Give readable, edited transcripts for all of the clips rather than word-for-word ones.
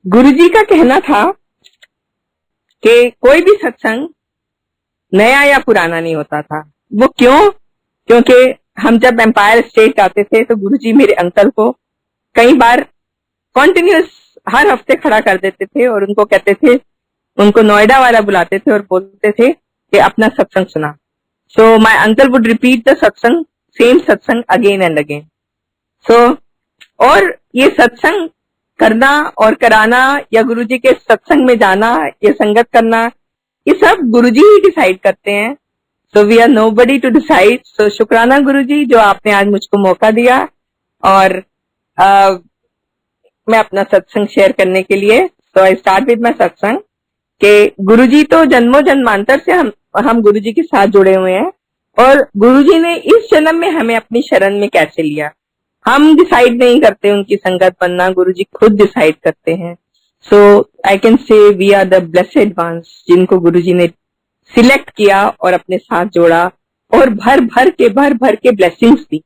गुरुजी का कहना था कि कोई भी सत्संग नया या पुराना नहीं होता था। वो क्यों? क्योंकि हम जब एम्पायर स्टेट जाते थे तो गुरुजी मेरे अंकल को कई बार कॉन्टिन्यूस हर हफ्ते खड़ा कर देते थे और उनको कहते थे, उनको नोएडा वाला बुलाते थे और बोलते थे कि अपना सत्संग सुना। सो my uncle would repeat the सत्संग, सेम सत्संग अगेन एंड अगेन। सो और ये सत्संग करना और कराना या गुरुजी के सत्संग में जाना या संगत करना, ये सब गुरुजी ही डिसाइड करते हैं। So we are nobody to decide. So शुक्राना गुरुजी जो आपने आज मुझको मौका दिया और मैं अपना सत्संग शेयर करने के लिए। सो आई स्टार्ट विद माय सत्संग कि गुरुजी तो जन्मों जन्मांतर से हम गुरुजी के साथ जुड़े हुए हैं और गुरुजी ने इस जन्म में हमें अपनी शरण में कैसे लिया। हम डिसाइड नहीं करते उनकी संगत बनना, गुरुजी खुद डिसाइड करते हैं। So I can say we are the blessed ones जिनको गुरुजी ने सिलेक्ट किया और अपने साथ जोड़ा और भर भर के ब्लेसिंग्स दी।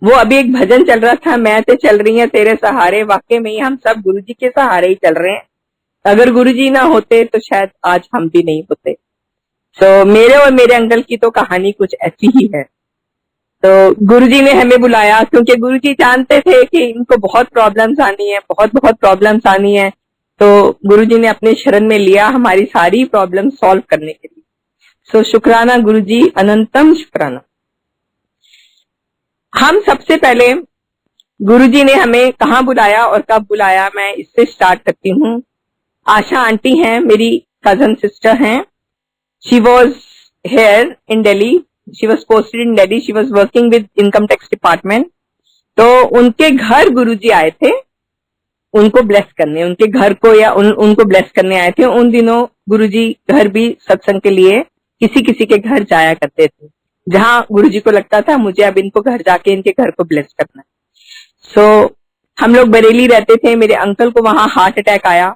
वो अभी एक भजन चल रहा था, मैं तो चल रही है तेरे सहारे। वाकई में ही हम सब गुरुजी के सहारे ही चल रहे हैं। अगर गुरुजी ना होते तो शायद आज हम भी नहीं होते। सो मेरे और मेरे अंकल की तो कहानी कुछ ऐसी ही है। तो गुरुजी ने हमें बुलाया क्योंकि गुरुजी जानते थे कि इनको बहुत प्रॉब्लम्स आनी है, बहुत प्रॉब्लम्स आनी है। तो गुरुजी ने अपने शरण में लिया हमारी सारी प्रॉब्लम सॉल्व करने के लिए। सो शुक्राना गुरुजी, अनंतम शुक्राना। हम सबसे पहले गुरुजी ने हमें कहाँ बुलाया और कब बुलाया, मैं इससे स्टार्ट करती हूँ। आशा आंटी हैं, मेरी कजन सिस्टर हैं। She was here in Delhi, she was posted in Delhi, she was working with income tax department. तो उनके घर गुरुजी आए थे उनको ब्लेस करने, उनके घर को या उनको ब्लेस करने आए थे। उन दिनों गुरुजी घर भी सत्संग के लिए किसी किसी के घर जाया करते थे, जहां गुरुजी को लगता था मुझे अब इनको घर जाके इनके घर को ब्लेस करना है। सो हम लोग बरेली रहते थे, मेरे अंकल को वहां हार्ट अटैक आया।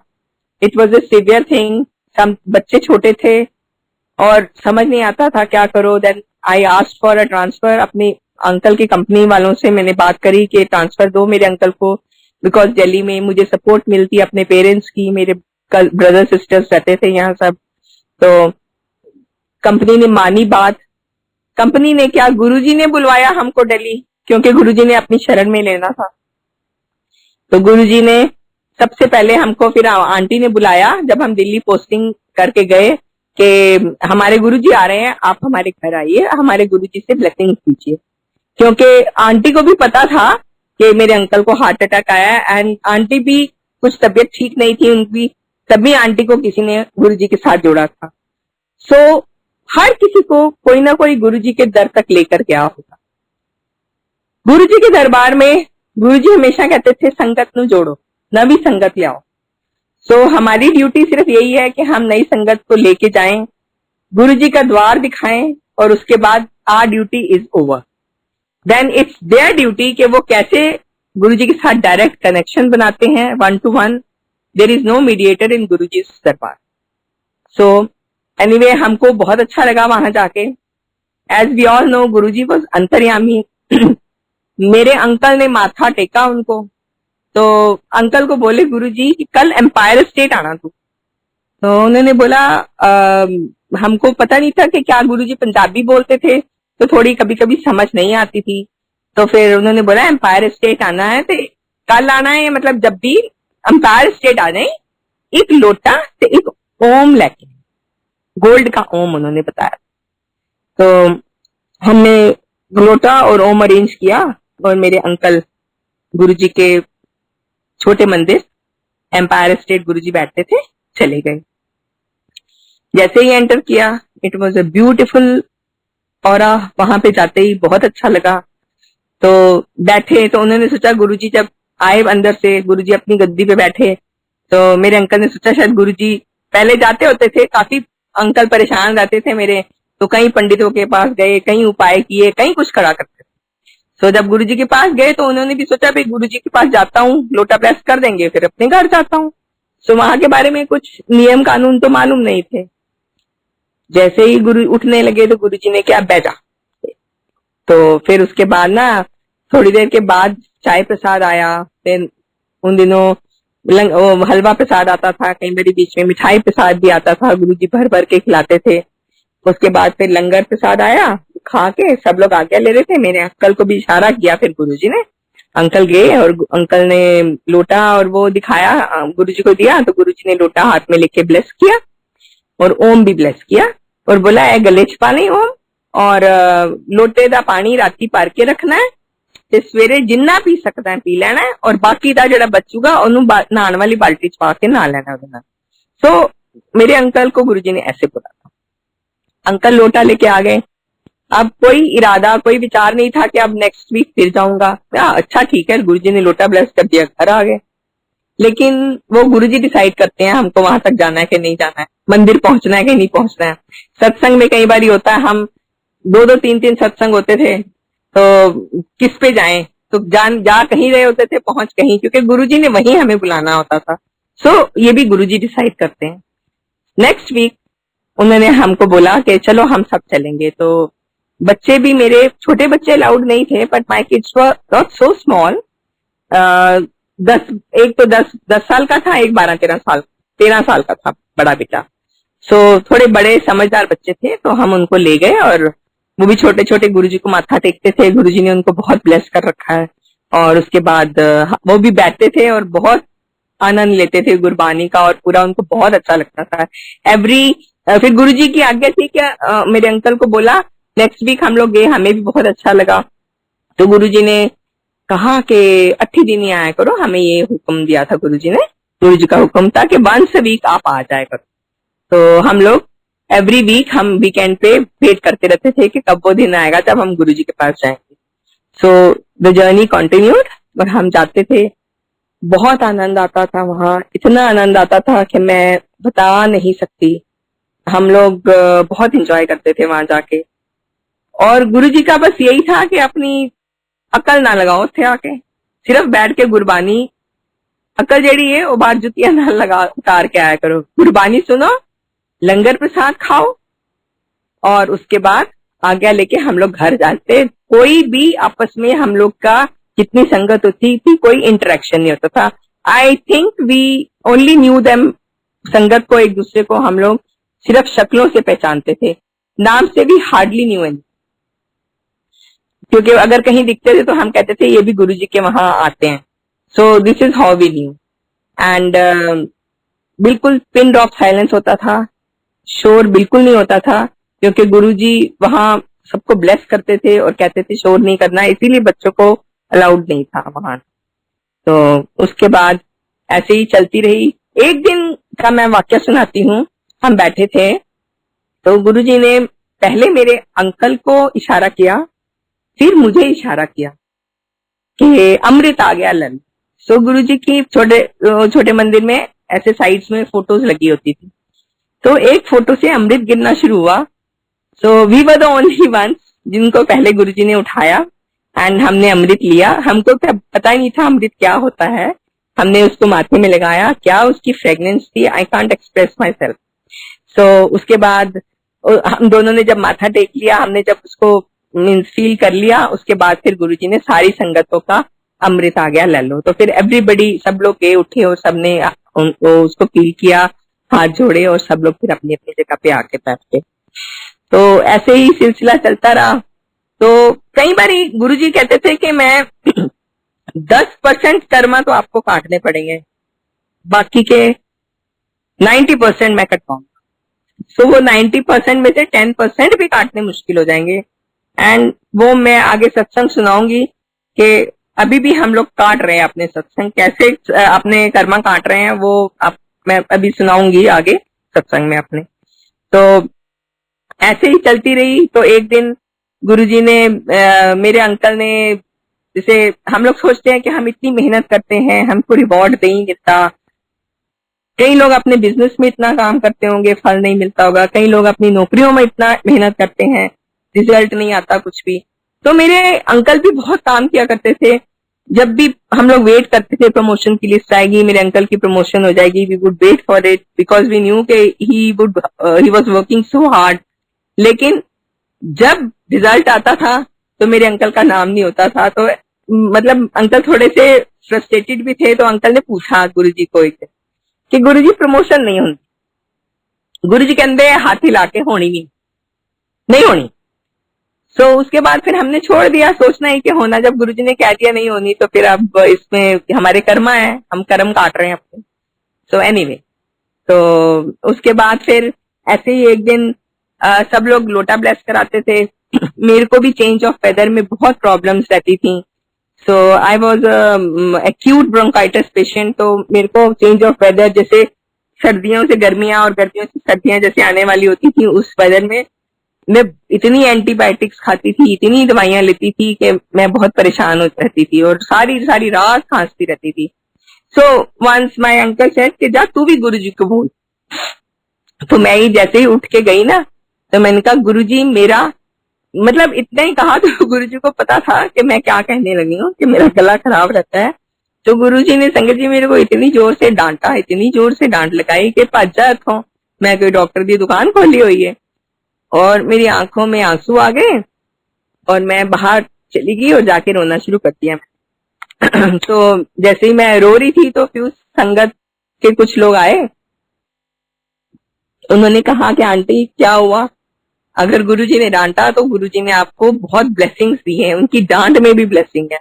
It was a severe thing. सब बच्चे छोटे थे और समझ नहीं आता था क्या करो। Then I asked for a transfer. अपने अंकल की कंपनी वालों से मैंने बात करी कि ट्रांसफर दो मेरे अंकल को, बिकॉज दिल्ली में मुझे सपोर्ट मिलती अपने पेरेंट्स की, मेरे ब्रदर सिस्टर्स रहते थे यहाँ सब। तो कंपनी ने मानी बात। कंपनी ने क्या, गुरुजी ने बुलवाया हमको दिल्ली, क्योंकि गुरुजी ने अपनी शरण में लेना था। तो गुरुजी ने सबसे पहले हमको, फिर आंटी ने बुलाया जब हम दिल्ली पोस्टिंग करके गए कि हमारे गुरुजी आ रहे हैं, आप हमारे घर आइए, हमारे गुरुजी से ब्लेसिंग कीजिए। क्योंकि आंटी को भी पता था कि मेरे अंकल को हार्ट अटैक आया है एंड आंटी भी कुछ तबीयत ठीक नहीं थी उनकी, तभी आंटी को किसी ने गुरुजी के साथ जोड़ा था। सो हर किसी को कोई ना कोई गुरुजी के दर तक लेकर गया होगा। गुरुजी के दरबार में गुरुजी हमेशा कहते थे संगत नु जोड़ो, नवी संगत ले आओ। सो हमारी ड्यूटी सिर्फ यही है कि हम नई संगत को लेके जाएं, गुरुजी का द्वार दिखाएं और उसके बाद our duty is over. Then it's their duty कि वो कैसे गुरुजी के साथ डायरेक्ट कनेक्शन बनाते हैं, one to one. There is no mediator in Guruji दरबार। सो एनीवे हमको बहुत अच्छा लगा वहां जाके। As we all know Guruji was अंतर्यामी। मेरे अंकल ने माथा टेका उनको। तो अंकल को बोले गुरुजी कि कल एम्पायर स्टेट आना तू। तो उन्होंने बोला हमको पता नहीं था कि क्या गुरुजी पंजाबी बोलते थे, तो थोड़ी कभी कभी समझ नहीं आती थी। तो फिर उन्होंने बोला एम्पायर स्टेट आना है, तो कल आना है, मतलब जब भी एम्पायर स्टेट आ जाए एक लोटा से एक ओम लेके, गोल्ड का ओम उन्होंने बताया। तो हमने लोटा और ओम अरेंज किया और मेरे अंकल गुरुजी के छोटे मंदिर एम्पायर स्टेट गुरुजी बैठते थे चले गए। जैसे ही एंटर किया it was a beautiful aura, वहां पे जाते ही बहुत अच्छा लगा। तो बैठे, तो उन्होंने सोचा गुरुजी जब आए अंदर से, गुरुजी अपनी गद्दी पे बैठे, तो मेरे अंकल ने सोचा शायद गुरुजी पहले जाते होते थे, काफी अंकल परेशान रहते थे मेरे, तो कई पंडितों के पास गए, कई उपाय किए, कई कुछ करा करते। तो जब गुरुजी के पास गए तो उन्होंने भी सोचा भाई गुरुजी के पास जाता हूँ, लोटा प्रेस कर देंगे, फिर अपने घर जाता हूँ। तो वहां के बारे में कुछ नियम कानून तो मालूम नहीं थे। जैसे ही गुरु उठने लगे तो गुरुजी ने क्या, बैठा। तो फिर उसके बाद ना थोड़ी देर के बाद चाय प्रसाद आया। फिर उन दिनों वो हलवा प्रसाद आता था, कई बार बीच में मिठाई प्रसाद भी आता था, गुरुजी भर भर के खिलाते थे। उसके बाद फिर लंगर प्रसाद आया, खा के सब लोग आज्ञा ले रहे थे। मेरे अंकल को भी इशारा किया फिर गुरुजी ने, अंकल गए और अंकल ने लोटा और वो दिखाया, गुरुजी को दिया, तो गुरुजी ने लोटा हाथ में लेके ब्लेस किया और ओम भी ब्लेस किया और बोला ए गले च पानी ओम, और लोटे दा पानी राती भर के रखना है ते सवेरे जिन्ना पी सकदा है पी लेना है, और बाकी दा जेड़ा बचूगा ओनू नहाने वाली बाल्टी च पा के नहा लेना ओदे नाल। सो मेरे अंकल को गुरुजी ने ऐसे बोला था। अंकल लोटा लेके आ गए। अब कोई इरादा, कोई विचार नहीं था कि अब नेक्स्ट वीक फिर जाऊंगा। अच्छा ठीक है, गुरुजी ने लोटा ब्लेस कर दिया, घर आ गए। लेकिन वो गुरुजी डिसाइड करते हैं हमको वहां तक जाना है कि नहीं जाना है, मंदिर पहुंचना है कि नहीं पहुंचना है। सत्संग में कई बार होता है, हम 2-2 3-3 सत्संग होते थे, तो किस पे जाएं, तो जा कहीं रहे होते थे, पहुंच कहीं, क्योंकि गुरुजी ने वहीं हमें बुलाना होता था। सो ये भी गुरुजी डिसाइड करते हैं। नेक्स्ट वीक उन्होंने हमको बोला कि चलो हम सब चलेंगे। तो बच्चे भी, मेरे छोटे बच्चे अलाउड नहीं थे, but my kids were not so small. एक तो 10 साल का था, एक 13 साल का था बड़ा बेटा। सो थोड़े बड़े समझदार बच्चे थे, तो हम उनको ले गए और वो भी छोटे छोटे गुरुजी को माथा टेकते थे। गुरुजी ने उनको बहुत ब्लेस कर रखा है। और उसके बाद वो भी बैठते थे और बहुत आनंद लेते थे गुरबानी का, और पूरा उनको बहुत अच्छा लगता था। फिर गुरुजी की आज्ञा थी कि मेरे अंकल को बोला नेक्स्ट वीक हम लोग गए, हमें भी बहुत अच्छा लगा। तो गुरुजी ने कहा कि 8 दिन ही आया करो, हमें ये हुक्म दिया था गुरुजी ने। गुरुजी का हुक्म था कि वंस वीक आप आ जाया करो। तो हम लोग एवरी वीक, हम वीकेंड पे वेट करते रहते थे कि कब वो दिन आएगा जब हम गुरुजी के पास जाएंगे। सो द जर्नी कंटिन्यूड और हम जाते थे। बहुत आनंद आता था वहां, इतना आनंद आता था कि मैं बता नहीं सकती। हम लोग बहुत एंजॉय करते थे वहां जाके। और गुरुजी का बस यही था कि अपनी अकल ना लगाओ थे आके, सिर्फ बैठ के गुरबानी, अकल जेड़ी है वो बार जुतियां ना लगा उतार के आया करो, गुरबानी सुनो, लंगर प्रसाद खाओ, और उसके बाद आज्ञा लेके हम लोग घर जाते। कोई भी आपस में हम लोग का जितनी संगत होती थी कोई इंटरेक्शन नहीं होता था। I think we only knew them, संगत को, एक दूसरे को हम लोग सिर्फ शक्लों से पहचानते थे, नाम से भी हार्डली न्यू एनी, क्योंकि अगर कहीं दिखते थे तो हम कहते थे ये भी गुरुजी के वहां आते हैं। So this is how we knew. And बिल्कुल पिन ड्रॉप साइलेंस होता था, शोर बिल्कुल नहीं होता था, क्योंकि गुरुजी वहां सबको ब्लेस करते थे और कहते थे शोर नहीं करना, इसीलिए बच्चों को अलाउड नहीं था वहां। तो उसके बाद ऐसे ही चलती रही। एक दिन का मैं वाक्य सुनाती हूँ। हम बैठे थे तो गुरुजी ने पहले मेरे अंकल को इशारा किया, फिर मुझे इशारा किया कि अमृत आ गया लल। सो गुरुजी की छोटे मंदिर में ऐसे साइड्स में फोटोज लगी होती थी, तो एक फोटो से अमृत गिरना शुरू हुआ। So we were the only ones जिनको पहले गुरुजी ने उठाया एंड हमने अमृत लिया। हमको पता ही नहीं था अमृत क्या होता है। हमने उसको माथे में लगाया, क्या उसकी फ्रेग्रेंस थी, I can't express myself. So उसके बाद हम दोनों ने जब माथा टेक लिया, हमने जब उसको मीन्स फील कर लिया, उसके बाद फिर गुरुजी ने सारी संगतों का अमृत आ गया ले लो। तो फिर एवरीबडी, सब लोग गए उठे और सबने उसको फील किया, हाथ जोड़े, और सब लोग फिर अपनी अपनी जगह पे आके बैठ गए। तो ऐसे ही सिलसिला चलता रहा। तो कई बार गुरुजी कहते थे कि मैं 10% कर्मा तो आपको काटने पड़ेंगे, बाकी के 90% मैं कटवाऊंगा। सो वो 90% में से 10% भी काटने मुश्किल हो जाएंगे। एंड वो मैं आगे सत्संग सुनाऊंगी कि अभी भी हम लोग काट रहे हैं अपने सत्संग, कैसे अपने कर्मा काट रहे हैं, वो मैं अभी सुनाऊंगी आगे सत्संग में अपने। तो ऐसे ही चलती रही। तो एक दिन गुरुजी ने मेरे अंकल ने, जैसे हम लोग सोचते हैं कि हम इतनी मेहनत करते हैं, हमको रिवॉर्ड नहीं मिलता। कई लोग अपने बिजनेस में इतना काम करते होंगे, फल नहीं मिलता होगा। कई लोग अपनी नौकरियों में इतना मेहनत करते हैं, रिजल्ट नहीं आता कुछ भी। तो मेरे अंकल भी बहुत काम किया करते थे। जब भी हम लोग वेट करते थे प्रमोशन की लिस्ट आएगी, मेरे अंकल की प्रमोशन हो जाएगी, we would wait for it because we knew के he was working so hard. लेकिन जब रिजल्ट आता था तो मेरे अंकल का नाम नहीं होता था। तो मतलब अंकल थोड़े से फ्रस्ट्रेटेड भी थे, तो अंकल ने पूछा गुरुजी को एक दिन कि गुरुजी प्रमोशन नहीं होनी। गुरुजी कहते हाथ हिला के होनी नहीं होनी। सो उसके बाद फिर हमने छोड़ दिया सोचना ही कि होना, जब गुरुजी ने कह दिया नहीं होनी तो फिर अब इसमें हमारे कर्मा है, हम कर्म काट रहे हैं अपने। सो एनीवे, तो उसके बाद फिर ऐसे ही एक दिन सब लोग लोटा ब्लेस कराते थे। मेरे को भी चेंज ऑफ वेदर में बहुत प्रॉब्लम्स रहती थी। So I was acute bronchitis patient, तो मेरे को चेंज ऑफ वेदर, जैसे सर्दियों से गर्मियां और गर्मियों से सर्दियां जैसे आने वाली होती थी, उस वेदर में मैं इतनी एंटीबायोटिक्स खाती थी, इतनी दवाइयां लेती थी कि मैं बहुत परेशान हो रहती थी और सारी सारी रात खांसती रहती थी। So once my uncle said कि जा तू भी गुरुजी को बोल। तो मैं ही जैसे ही उठ के गई ना, तो मैंने कहा गुरुजी मेरा, मतलब इतना ही कहा तो गुरुजी को पता था कि मैं क्या कहने लगी हूँ, कि मेरा गला खराब रहता है। तो गुरुजी ने, संगत जी, मेरे को इतनी जोर से डांटा, इतनी जोर से डांट लगाई कि भज जा इथों, मैं कोई डॉक्टर की दुकान खोली हुई है। और मेरी आंखों में आंसू आ गए और मैं बाहर चली गई और जाके रोना शुरू कर दिया। तो जैसे ही मैं रो रही थी तो फिर उस संगत के कुछ लोग आए, उन्होंने कहा कि आंटी क्या हुआ, अगर गुरुजी ने डांटा तो गुरुजी ने आपको बहुत ब्लेसिंग्स दी है, उनकी डांट में भी ब्लेसिंग है।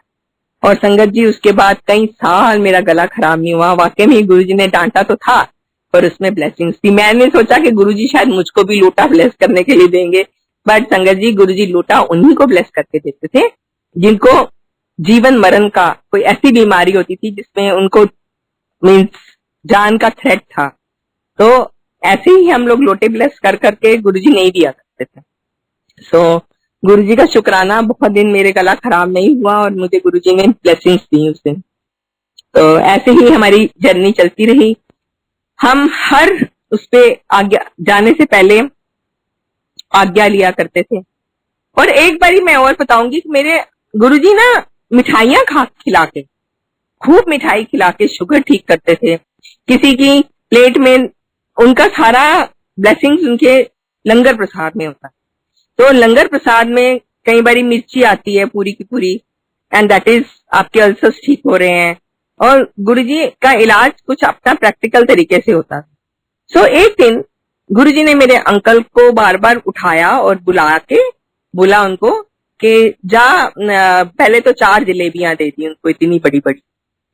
और संगत जी उसके बाद कई साल मेरा गला खराब नहीं हुआ। वाकई में गुरुजी ने डांटा तो था पर उसमें ब्लेसिंग्स थी। मैंने सोचा कि गुरुजी शायद मुझको भी लोटा ब्लेस करने के लिए देंगे, बट संगत जी गुरुजी लोटा उन्हीं को ब्लेस करके देते थे जिनको जीवन मरण का कोई ऐसी बीमारी होती थी जिसमें उनको मीन्स जान का थ्रेट था। तो ऐसे ही हम लोग लोटे ब्लेस कर करके गुरुजी नहीं दिया करते थे। सो गुरुजी का शुक्राना, बहुत दिन मेरे गला खराब नहीं हुआ और मुझे गुरुजी ने ब्लेसिंग्स दी उस दिन। तो ऐसे ही हमारी जर्नी चलती रही। हम हर उस पे आज्ञा जाने से पहले आज्ञा लिया करते थे। और एक बारी मैं और बताऊंगी कि मेरे गुरुजी ना मिठाइयां खिला के, खूब मिठाई खिला के शुगर ठीक करते थे। किसी की प्लेट में उनका सारा ब्लेसिंग्स उनके लंगर प्रसाद में होता है। तो लंगर प्रसाद में कई बारी मिर्ची आती है पूरी की पूरी, एंड दैट इज आपके अल्सर्स ठीक हो रहे हैं। और गुरुजी का इलाज कुछ अपना प्रैक्टिकल तरीके से होता है। सो एक दिन गुरुजी ने मेरे अंकल को बार बार उठाया और बोला उनको कि जा, पहले तो 4 जलेबियां दे दी उनको, इतनी बड़ी बड़ी।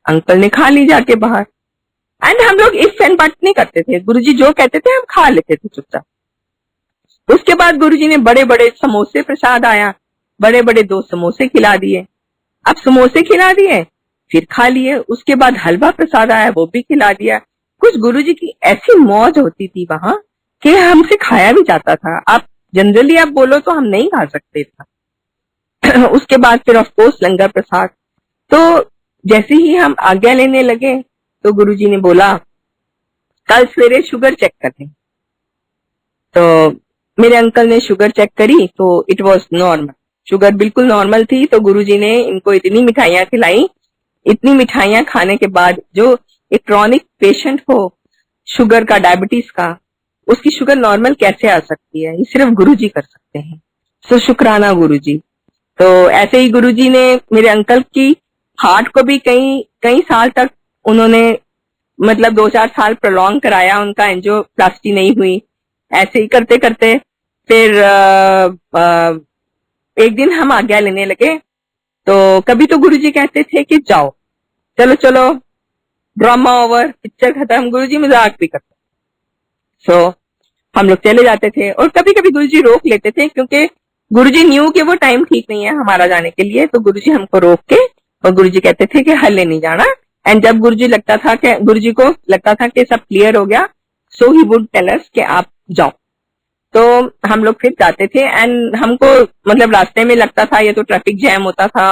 अंकल ने खा ली जाके बाहर। एंड हम लोग इफ एंड बट नहीं करते थे, गुरुजी जो कहते थे हम खा लेते थे चुपचाप। उसके बाद गुरुजी ने बड़े बड़े समोसे प्रसाद आया, बड़े बड़े 2 समोसे खिला दिए। अब समोसे खिला दिए फिर खा लिए। उसके बाद हलवा प्रसाद आया, वो भी खिला दिया। कुछ गुरुजी की ऐसी मौज होती थी वहां कि हमसे खाया भी जाता था। आप जनरली आप बोलो तो हम नहीं खा सकते था। उसके बाद फिर ऑफ कोर्स लंगर प्रसाद। तो जैसे ही हम आज्ञा लेने लगे तो गुरुजी ने बोला कल सवेरे शुगर चेक कर लें। तो मेरे अंकल ने शुगर चेक करी तो इट वाज नॉर्मल, शुगर बिल्कुल नॉर्मल थी। तो गुरुजी ने इनको इतनी मिठाइयां खिलाई। इतनी मिठाइयां खाने के बाद जो एक क्रॉनिक पेशेंट हो शुगर का, डायबिटीज का, उसकी शुगर नॉर्मल कैसे आ सकती है, ये सिर्फ गुरुजी कर सकते हैं। सो शुक्राना गुरुजी। तो ऐसे ही गुरुजी ने मेरे अंकल की हार्ट को भी कई साल तक उन्होंने, मतलब 2-4 साल प्रोलॉन्ग कराया, उनका एंजियोप्लास्टी नहीं हुई। ऐसे ही करते करते फिर एक दिन हम आज्ञा लेने लगे। तो कभी तो गुरुजी कहते थे कि जाओ, चलो चलो, ड्रामा ओवर, पिक्चर खत्म। गुरुजी मजाक भी करते। सो हम लोग चले जाते थे। और कभी कभी गुरुजी रोक लेते थे क्योंकि गुरुजी न्यू कि वो टाइम ठीक नहीं है हमारा जाने के लिए। तो गुरुजी हमको रोक के, और गुरुजी कहते थे कि हल्ले नहीं जाना। एंड जब गुरुजी को लगता था कि सब क्लियर हो गया, सो ही वुड टेल अस कि आप जाओ। तो हम लोग फिर जाते थे। एंड हमको मतलब रास्ते में लगता था ये तो ट्रैफिक जैम होता था,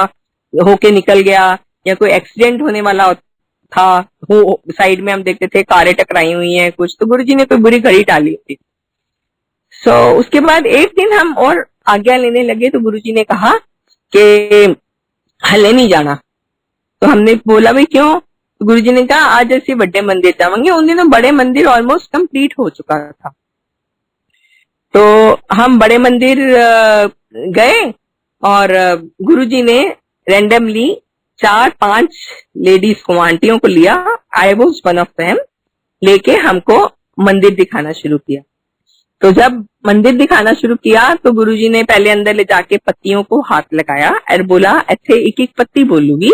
होके निकल गया, या कोई एक्सीडेंट होने वाला था, वो साइड में हम देखते थे कारें टकराई हुई हैं कुछ, तो गुरुजी ने कोई बुरी घड़ी डाली होती। सो उसके बाद एक दिन हम और आज्ञा लेने लगे तो गुरुजी ने कहा कि हले नहीं जाना। तो हमने बोला भाई क्यों? तो गुरुजी ने कहा आज ऐसे बड़े मंदिर जाएंगे। उन दिनों बड़े मंदिर ऑलमोस्ट कंप्लीट हो चुका था। तो हम बड़े मंदिर गए और गुरुजी ने रैंडमली चार पांच लेडीज को, आंटियों को लिया, I was one of them, लेके हमको मंदिर दिखाना शुरू किया। तो जब मंदिर दिखाना शुरू किया तो गुरुजी ने पहले अंदर ले जाके पत्तियों को हाथ लगाया और बोला ऐसे एक एक पत्ती बोलूंगी,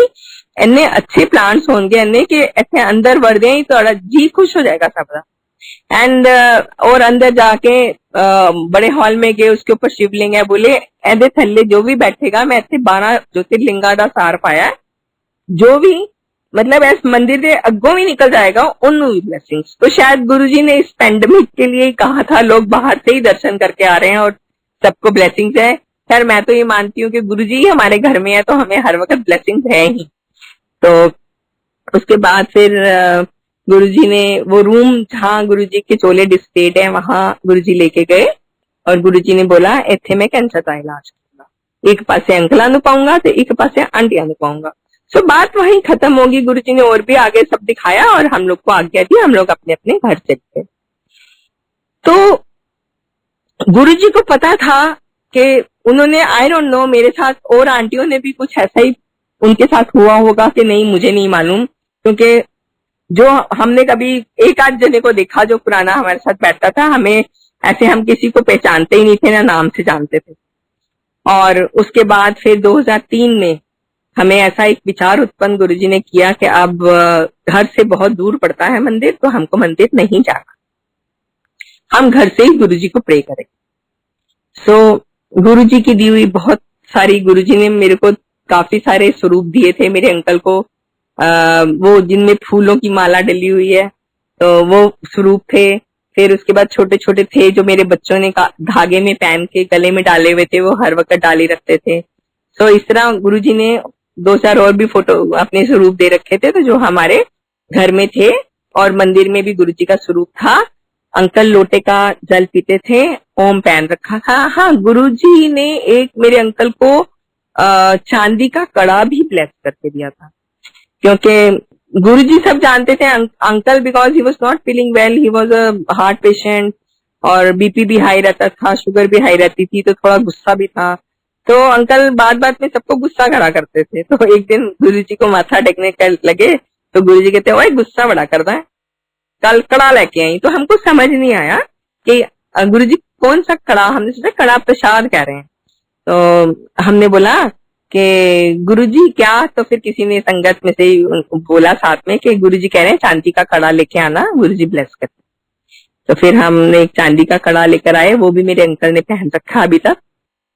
इन्ने अच्छे प्लांट्स होंगे इन्ने कि इतने अंदर बढ़ गए तो जी खुश हो जाएगा सबका। एंड और अंदर जाके बड़े हॉल में गए, उसके ऊपर शिवलिंग है, बोले ऐदे थल्ले जो भी बैठेगा मैं इतने 12 ज्योतिर्लिंगा का सार पाया, जो भी मतलब इस मंदिर के अगों भी निकल जाएगा उन्होंने भी ब्लेसिंग्स। तो शायद गुरुजी ने इस पेंडेमिक के लिए कहा था, लोग बाहर से ही दर्शन करके आ रहे हैं और सबको ब्लेसिंग्स है। खैर मैं तो ये मानती हूँ कि गुरुजी ही हमारे घर में है तो हमें हर वक्त ब्लेसिंग्स है ही। तो उसके बाद फिर गुरुजी ने वो रूम जहाँ गुरुजी के चोले डिस्प्लेड है वहां गुरुजी लेके गए और गुरुजी ने बोला इथे मैं कैंसर का इलाज करूंगा, एक पासे अंकल नु पाऊंगा तो एक पासे आंटियां नु पाऊंगा। सो बात वहीं खत्म होगी। गुरुजी ने और भी आगे सब दिखाया और हम लोग को आज्ञा दी, हम लोग अपने अपने घर चले गए। तो गुरुजी को पता था कि उन्होंने, आई डोंट नो, मेरे साथ और आंटियों ने भी कुछ ऐसा ही उनके साथ हुआ होगा कि नहीं, मुझे नहीं मालूम, क्योंकि जो हमने कभी एक आध जने को देखा जो पुराना हमारे साथ बैठता था, हमें ऐसे हम किसी को पहचानते ही नहीं थे, ना नाम से जानते थे। और उसके बाद फिर 2003 में हमें ऐसा एक विचार उत्पन्न गुरुजी ने किया कि अब घर से बहुत दूर पड़ता है मंदिर, तो हमको मंदिर नहीं जाना, हम घर से ही गुरुजी को प्रे करें। सो गुरुजी की दी हुई बहुत सारी, गुरुजी ने मेरे को काफी सारे स्वरूप दिए थे। मेरे अंकल को वो जिनमें फूलों की माला डली हुई है तो वो स्वरूप थे। फिर उसके बाद छोटे छोटे थे जो मेरे बच्चों ने धागे में पहन के गले में डाले हुए थे, वो हर वक्त डाले रखते थे। सो इस तरह गुरुजी ने 2-4 और भी फोटो अपने स्वरूप दे रखे थे, तो जो हमारे घर में थे। और मंदिर में भी गुरुजी का स्वरूप था। अंकल लोटे का जल पीते थे, ओम पहन रखा था। हाँ, गुरुजी ने एक मेरे अंकल को चांदी का कड़ा भी ब्लेस करके दिया था, क्योंकि गुरुजी सब जानते थे uncle, because he was not feeling well, he was a heart patient और बीपी भी हाई रहता था, शुगर भी हाई रहती थी, तो थोड़ा गुस्सा भी था। तो अंकल बात बात में सबको गुस्सा करा करते थे। तो एक दिन गुरुजी को माथा टेकने लगे तो गुरुजी कहते ओए गुस्सा बड़ा करता है, कल कड़ा लेके आई। तो हमको समझ नहीं आया कि गुरुजी कौन सा कड़ा, हमने सोचा कड़ा प्रसाद कह रहे हैं। तो हमने बोला कि गुरुजी क्या, तो फिर किसी ने संगत में से बोला साथ में कि गुरुजी कह रहे हैं चांदी का कड़ा लेके आना, गुरुजी ब्लेस करते। तो फिर हमने एक चांदी का कड़ा लेकर आए, वो भी मेरे अंकल ने पहन रखा अभी तक,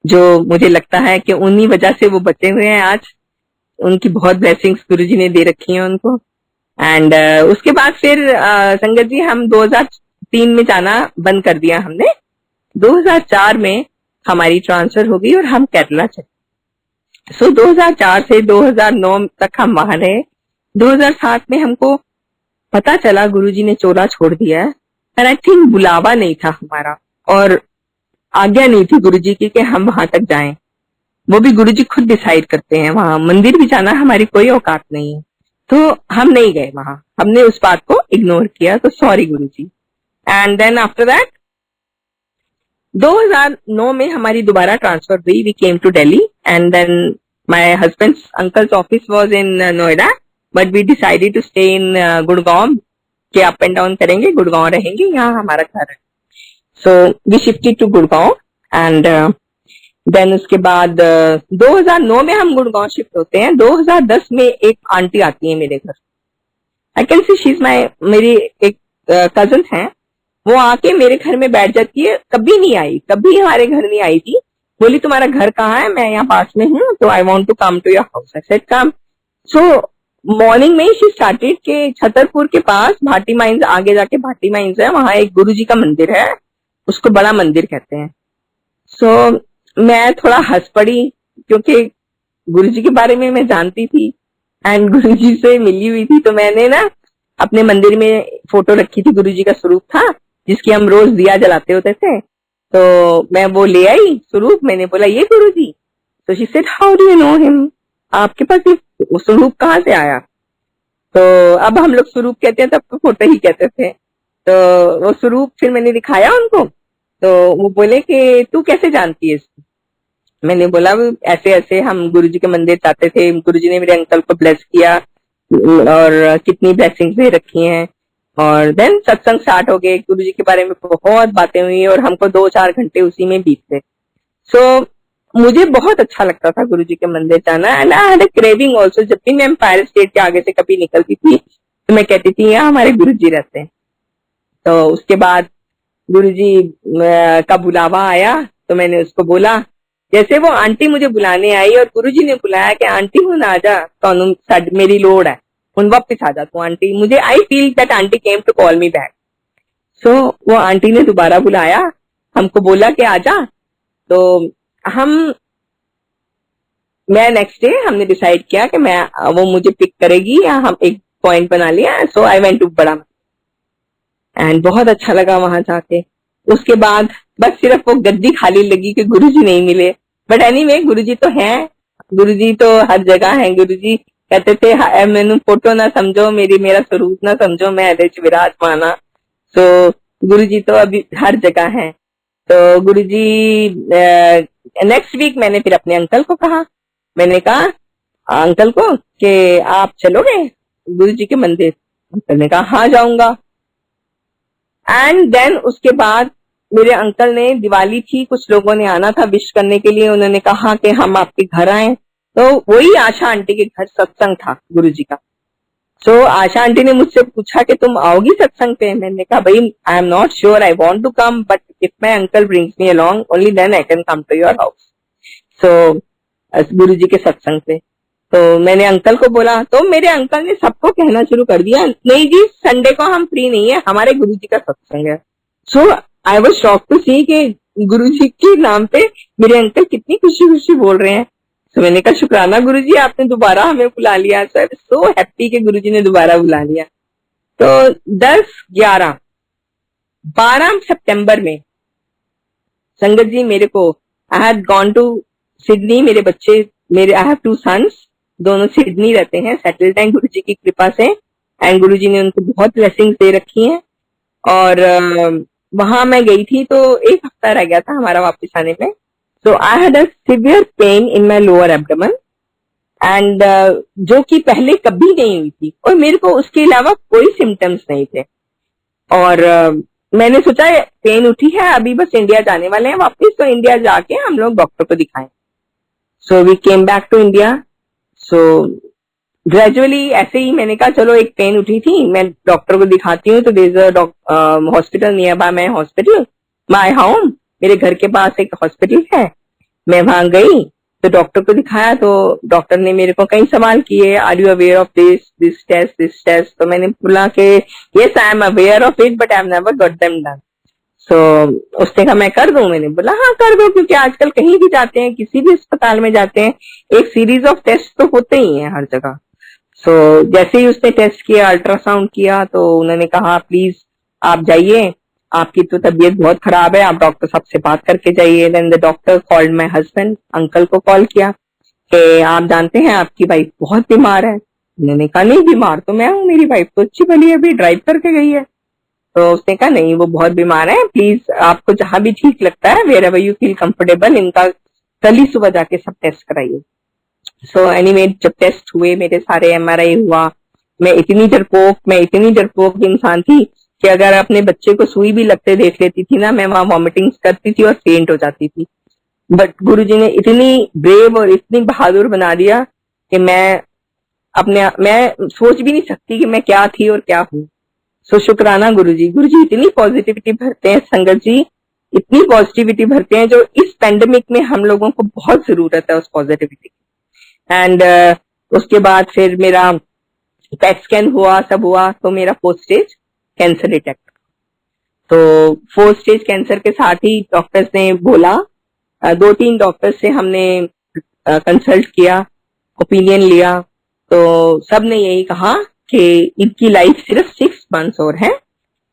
जो मुझे लगता है कि उन्हीं वजह से वो बचे हुए हैं आज। उनकी बहुत ब्लेसिंग्स गुरुजी ने दे रखी हैं उनको। एंड उसके बाद फिर संगत जी हम 2003 में जाना बंद कर दिया हमने। 2004 में हमारी ट्रांसफर हो गई और हम केरला चले। सो 2004 से 2009 तक हम वहां रहे। 2007 में हमको पता चला गुरुजी ने चोला छोड़ दिया है, और आई थिंक बुलावा नहीं था हमारा और आज्ञा नहीं थी गुरुजी की कि हम वहां तक जाएं। वो भी गुरुजी खुद डिसाइड करते हैं, वहां मंदिर भी जाना हमारी कोई औकात नहीं है। तो हम नहीं गए वहां, हमने उस बात को इग्नोर किया, तो sorry Guruji. And then after that 2009 में हमारी दोबारा ट्रांसफर हुई, we came to Delhi and then my husband's uncle's office was in Noida, but we decided to stay in Gurgaon, के अप एंड डाउन करेंगे, गुड़गांव रहेंगे, यहाँ हमारा घर है। So we shifted to Gurgaon and then उसके बाद 2009 में हम गुड़गांव शिफ्ट होते हैं। 2010 में एक आंटी आती है मेरे घर, I can see she is मेरी एक कजन है, वो आके मेरे घर में बैठ जाती है। कभी नहीं आई, कभी हमारे घर नहीं आई थी। बोली तुम्हारा घर कहाँ है, मैं यहाँ पास में हूँ, तो I want to come to your house. I said come. So morning में शी स्टार्टेड के छतरपुर के पास भाटी माइंस, आगे जाके भाटी माइंस है, वहां एक गुरुजी का मंदिर है, उसको बड़ा मंदिर कहते हैं। सो मैं थोड़ा हंस पड़ी क्योंकि गुरुजी के बारे में मैं जानती थी एंड गुरुजी से मिली हुई थी। तो मैंने ना अपने मंदिर में फोटो रखी थी, गुरुजी का स्वरूप था जिसकी हम रोज दिया जलाते होते थे, तो मैं वो ले आई स्वरूप। मैंने बोला ये गुरुजी। तो she said how do you know him, आपके पास ये स्वरूप कहाँ से आया? तो अब हम लोग स्वरूप कहते हैं, तब तो फोटो ही कहते थे। तो वो स्वरूप फिर मैंने दिखाया उनको, तो वो बोले कि तू कैसे जानती है इसको? मैंने बोला ऐसे ऐसे हम गुरुजी के मंदिर जाते थे, गुरुजी ने मेरे अंकल को ब्लेस किया और कितनी ब्लेसिंग्स दे रखी हैं। और देन सत्संग स्टार्ट हो गए, गुरुजी के बारे में बहुत बातें हुई और हमको 2-4 घंटे उसी में बीत गए। सो मुझे बहुत अच्छा लगता था गुरुजी के मंदिर जाना, and I had a craving also. जब भी मैं एम्पायर स्टेट के आगे से कभी निकलती थी तो मैं कहती थी यहाँ हमारे गुरुजी रहते हैं। तो उसके बाद गुरुजी का बुलावा आया तो मैंने उसको बोला, जैसे वो आंटी मुझे बुलाने आई और गुरुजी ने बुलाया कि आंटी हूं ना, आजा तो मेरी लोड़ है, उन वापिस आ जा तू आंटी। मुझे I feel that aunty came to call me back. So वो आंटी ने दोबारा बुलाया, हमको बोला कि आजा। तो मैं नेक्स्ट डे हमने डिसाइड किया कि वो मुझे पिक करेगी या हम एक पॉइंट बना लिया। सो आई वेंट टू बड़ा एंड बहुत अच्छा लगा वहां जाके। उसके बाद बस सिर्फ वो गद्दी खाली लगी कि गुरुजी नहीं मिले, बट एनीवे गुरुजी तो हैं, गुरुजी तो हर जगह हैं। गुरुजी कहते थे मैनू फोटो ना समझो, मेरा स्वरूप ना समझो, मैं एदे च विराजमाना। सो गुरुजी तो अभी हर जगह हैं। तो गुरुजी नेक्स्ट वीक मैंने फिर अपने अंकल को कहा, मैंने कहा अंकल को कि आप चलोगे गुरुजी के मंदिर? अंकल ने कहा हाँ जाऊंगा। एंड देन उसके बाद मेरे अंकल ने, दिवाली थी, कुछ लोगों ने आना था विश करने के लिए, उन्होंने कहा कि हम आपके घर आए। तो वही आशा आंटी के घर सत्संग था गुरुजी का। सो आशा आंटी ने मुझसे पूछा कि तुम आओगी सत्संग पे? मैंने कहा भाई I am not sure, I want to come, but if my uncle brings me along only then I can come to your house. So Guruji के सत्संग पे तो मैंने अंकल को बोला, तो मेरे अंकल ने सबको कहना शुरू कर दिया, नहीं जी संडे को हम फ्री नहीं है, हमारे गुरुजी का सत्संग है। So I was shock to सी कि गुरुजी के नाम पे मेरे अंकल कितनी खुशी खुशी बोल रहे हैं। तो मैंने कहा शुक्राना गुरुजी, आपने दोबारा हमें बुला लिया। सो आई वाज सो हैप्पी कि गुरुजी ने दोबारा बुला लिया। तो 10, 11, 12 सितंबर में संगत जी मेरे को, I had gone to Sydney. मेरे बच्चे, आई हैव 2 सन्स, दोनों सिडनी रहते हैं, सेटल्ड हैं गुरुजी की कृपा से, एंड गुरुजी ने उनको बहुत ब्लेसिंग्स दे रखी हैं। और वहां मैं गई थी तो 1 हफ्ता रह गया था हमारा वापस आने में। So I had a severe pain in my lower abdomen and जो कि पहले कभी नहीं हुई थी, और मेरे को उसके अलावा कोई सिम्टम्स नहीं थे। और मैंने सोचा पेन उठी है, अभी बस इंडिया जाने वाले हैं वापस, तो इंडिया जाके हम लोग डॉक्टर को दिखाएं। So we came back to India. So gradually ऐसे ही मैंने कहा चलो एक पेन उठी थी, मैं डॉक्टर को दिखाती हूँ। तो there is a hospital near by my hospital, my home, मेरे घर के पास एक हॉस्पिटल है। मैं वहां गई तो डॉक्टर को दिखाया, तो डॉक्टर ने मेरे को कई सवाल किए, are you aware of this test. तो मैंने बोला कि yes I am aware of it but I have never got them done. So उसने कहा मैं कर दूं? मैंने बोला हाँ कर दो, क्योंकि आजकल कहीं भी जाते हैं, किसी भी अस्पताल में जाते हैं, एक सीरीज ऑफ टेस्ट तो होते ही हैं हर जगह। सो जैसे ही उसने टेस्ट किया, अल्ट्रासाउंड किया, तो उन्होंने कहा प्लीज आप जाइए, आपकी तो तबीयत बहुत खराब है, आप डॉक्टर साहब से बात करके जाइए। Then the doctor called my husband, uncle को कॉल किया कि आप जानते हैं आपकी वाइफ बहुत बीमार है। उन्होंने कहा नहीं बीमार तो मैं हूँ, मेरी वाइफ तो अच्छी भली अभी ड्राइव करके गई है। तो उसने कहा नहीं वो बहुत बीमार है, प्लीज आपको जहां भी ठीक लगता है, wherever you feel comfortable, इनका कल ही सुबह जाके सब टेस्ट कराइए। सो एनीवे जब टेस्ट हुए, मेरे सारे MRI हुआ, मैं इतनी डरपोक इंसान थी कि अगर अपने बच्चे को सुई भी लगते देख लेती थी ना, मैं वहां वॉमिटिंग्स करती थी और फेंट हो जाती थी। बट गुरुजी ने इतनी ब्रेव और इतनी बहादुर बना दिया कि मैं सोच भी नहीं सकती कि मैं क्या थी और क्या हूँ। सो शुक्राना गुरुजी। गुरुजी इतनी पॉजिटिविटी भरते हैं संगत जी, इतनी पॉजिटिविटी भरते हैं, जो इस पेंडेमिक में हम लोगों को बहुत जरूरत है उस पॉजिटिविटी। एंड उसके बाद फिर मेरा पेट स्कैन हुआ, सब हुआ, तो मेरा 4th स्टेज कैंसर डिटेक्ट। तो 4th स्टेज कैंसर के साथ ही डॉक्टर्स ने बोला, 2-3 डॉक्टर से हमने कंसल्ट किया, ओपिनियन लिया, तो सब ने यही कहा कि इनकी लाइफ सिर्फ 6 मंथ्स और है।